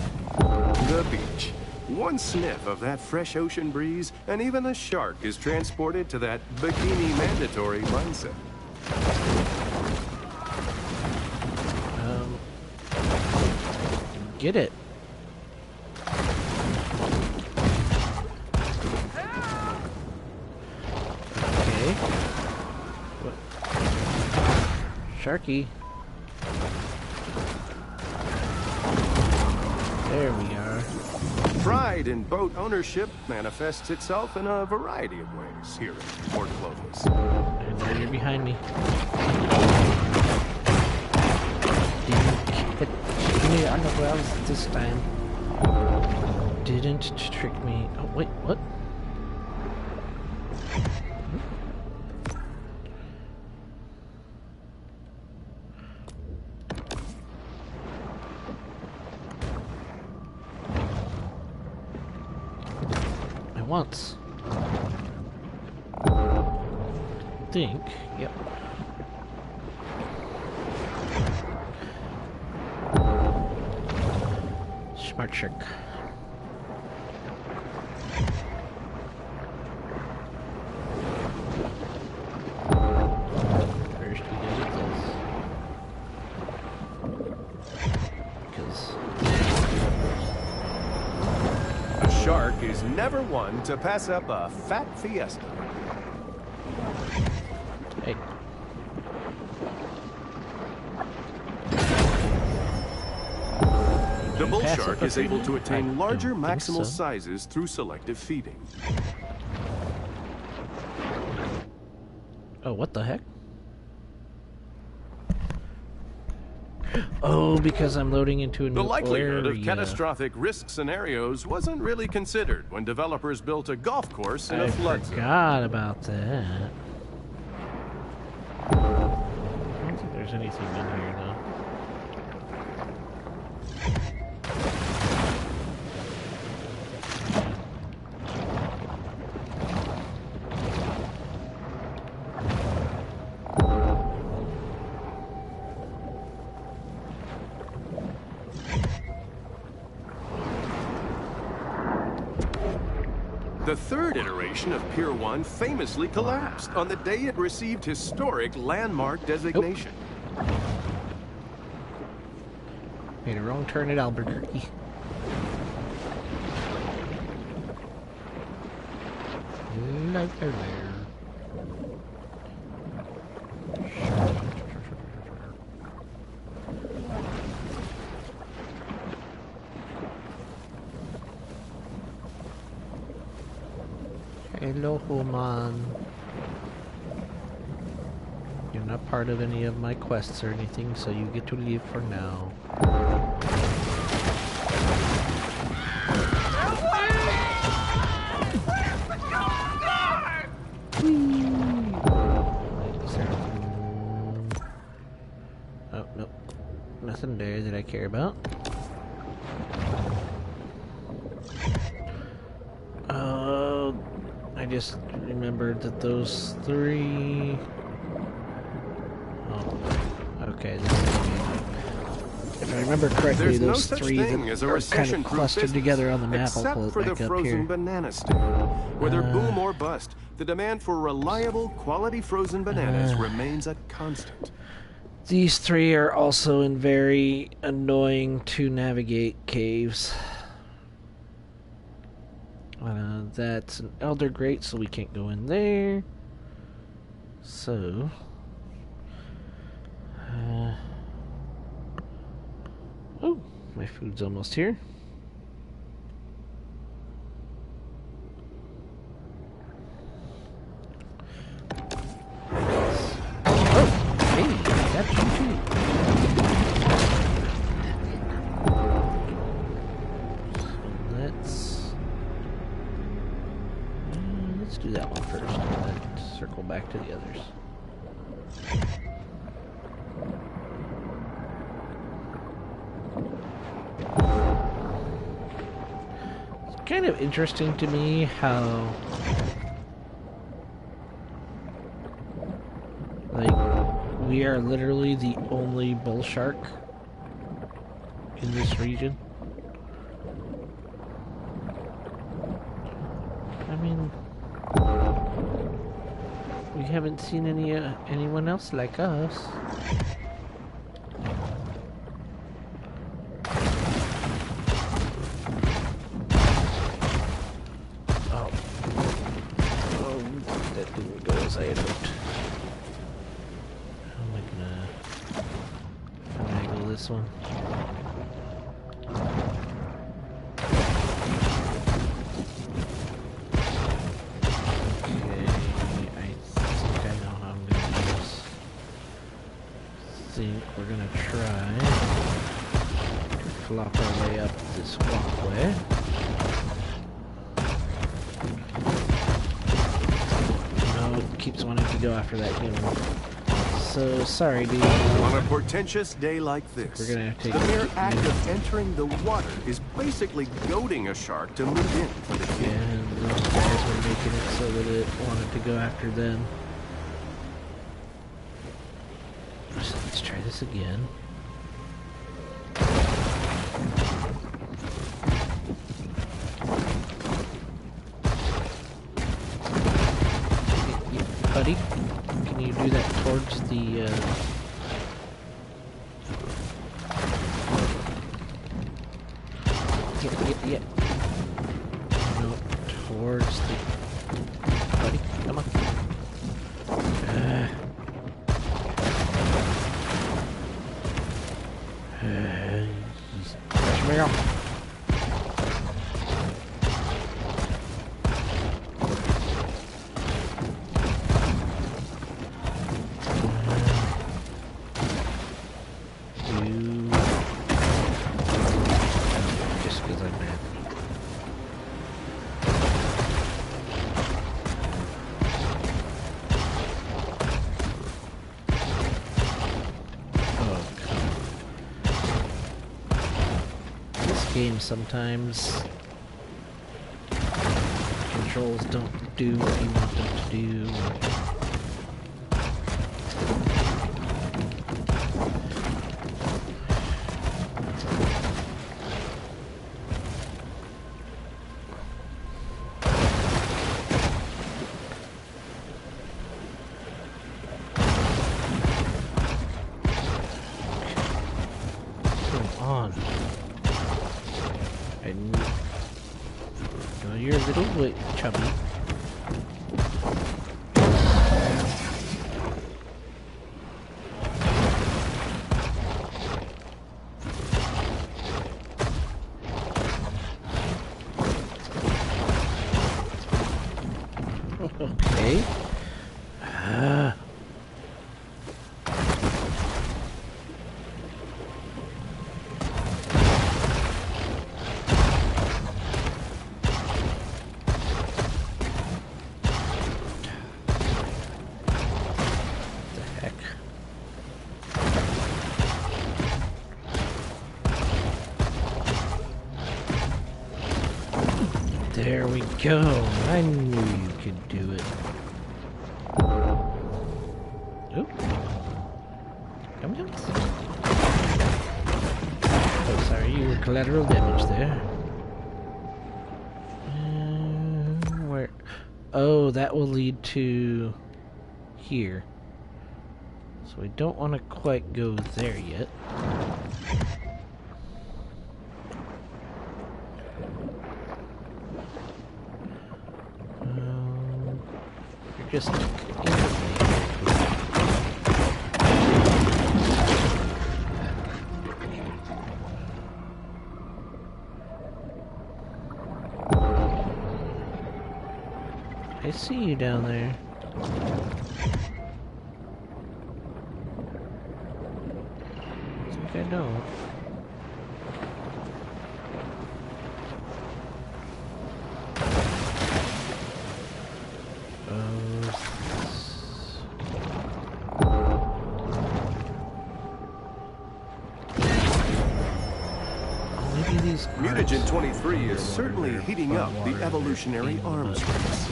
The beach. One sniff of that fresh ocean breeze, and even a shark is transported to that bikini mandatory mindset. Get it. Okay. What? Sharky. There we are. Pride in boat ownership manifests itself in a variety of ways here in Port Clovis. I know you're behind me. I know where I was this time. Didn't trick me. Oh, wait, what? I once. Think, yep. Smart trick. First we gotta get this. Because A shark is never one to pass up a fat fiesta. hey. The bull Pass shark up a is able feeding? to attain I larger don't think maximal so. sizes through selective feeding. Oh, what the heck? Oh, because I'm loading into a new The likelihood area. of catastrophic risk scenarios wasn't really considered when developers built a golf course in I a flood zone. forgot about that. I don't think there's anything in here, though. The third iteration of Pier 1 famously collapsed on the day it received historic landmark designation. Made a wrong turn at Albuquerque. Hello there. Hello, Human. You're not part of any of my quests or anything, so you get to leave for now. Oh, nope. Nothing there that I care about. I just remembered that those three... Oh, okay. If I remember correctly, There's no those such three thing that as a are kind of recession-proof clustered business, together on the map, I'll except pull it for the back up frozen here. banana stand. Whether boom or bust, the demand for reliable, quality frozen bananas remains a constant. These three are also in very annoying to navigate caves. That's an elder grate, so we can't go in there. So... oh, my food's almost here. Oh, hey, that's you too. Let's do that one first, and then circle back to the others. It's kind of interesting to me how, like, we are literally the only bull shark in this region. I mean, we haven't seen anyone else like us. Oh, that didn't go as I had hoped. How am I gonna this one? We're gonna try to flop our way up this walkway. No, it keeps wanting to go after that human. So sorry, dude. On a portentous day like this, We're gonna have to the mere act of entering the water is basically goading a shark to move in for the kill. And those guys were making it so that it wanted to go after them. So let's try this again. Buddy, can you do that towards the, Yeah. No, towards the... Buddy, come on. He's pushing me off. Just because I'm mad. Game sometimes controls don't do what you want them to do. Come on. No, you're a little bit chubby. Okay. There we go. I knew you could do it. Oop. Come on. Oh, sorry, you were collateral damage there. Where? Oh, that will lead to here. So we don't want to quite go there yet. Just I see you down there. I think I don't. Mutagen 23 is certainly heating up the evolutionary arms race.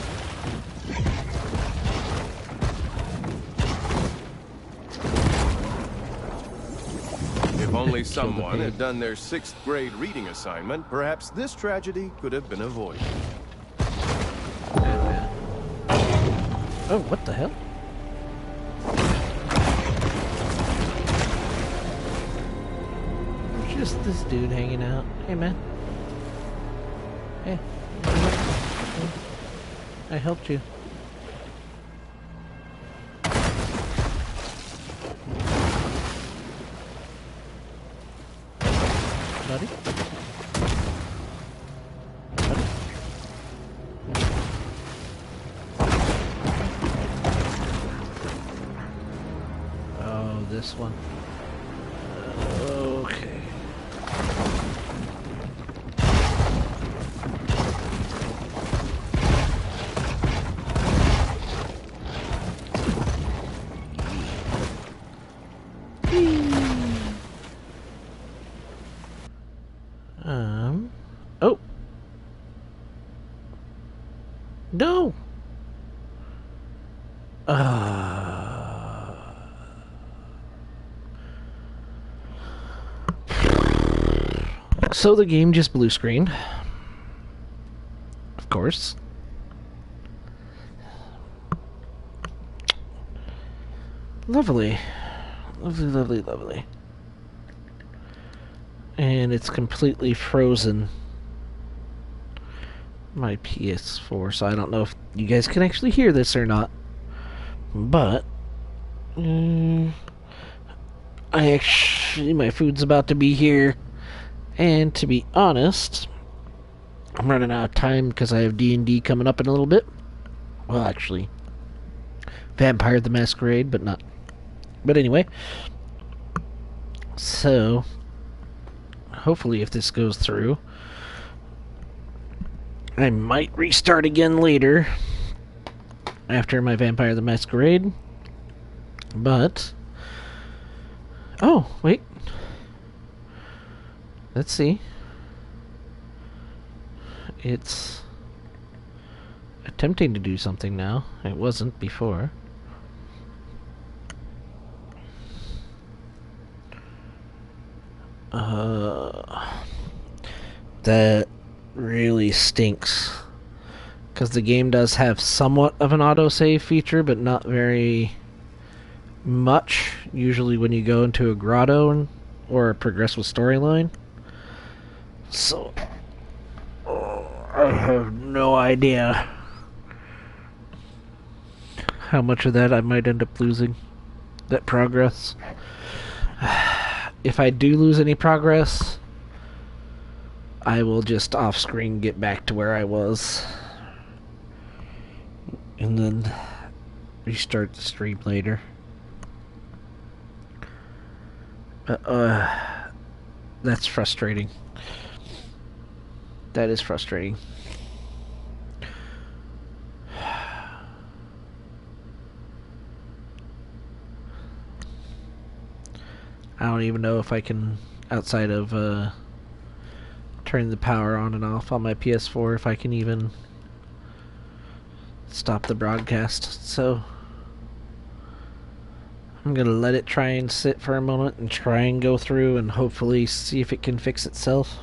If only someone had done their 6th grade reading assignment, perhaps this tragedy could have been avoided. Oh, what the hell? Just this dude hanging out. Hey, man. Hey. I helped you. Buddy? Buddy? Oh, this one. Okay. Oh. No. So the game just blue screened. Of course. Lovely. Lovely, lovely, lovely. And it's completely frozen my PS4, so I don't know if you guys can actually hear this or not. But my food's about to be here, and to be honest, I'm running out of time because I have D&D coming up in a little bit. Well, actually, Vampire the Masquerade, but not. But anyway, so hopefully if this goes through, I might restart again later after my Vampire the Masquerade. But oh, wait. Let's see. It's attempting to do something now. It wasn't before. That really stinks. Because the game does have somewhat of an autosave feature, but not very much. Usually when you go into a grotto or progress with storyline. So, I have no idea how much of that I might end up losing. That progress. If I do lose any progress, I will just off-screen get back to where I was. and then restart the stream later. That's frustrating. That is frustrating. I don't even know if I can, outside of turning the power on and off on my PS4, if I can even stop the broadcast. So I'm gonna let it try and sit for a moment and try and go through and hopefully see if it can fix itself.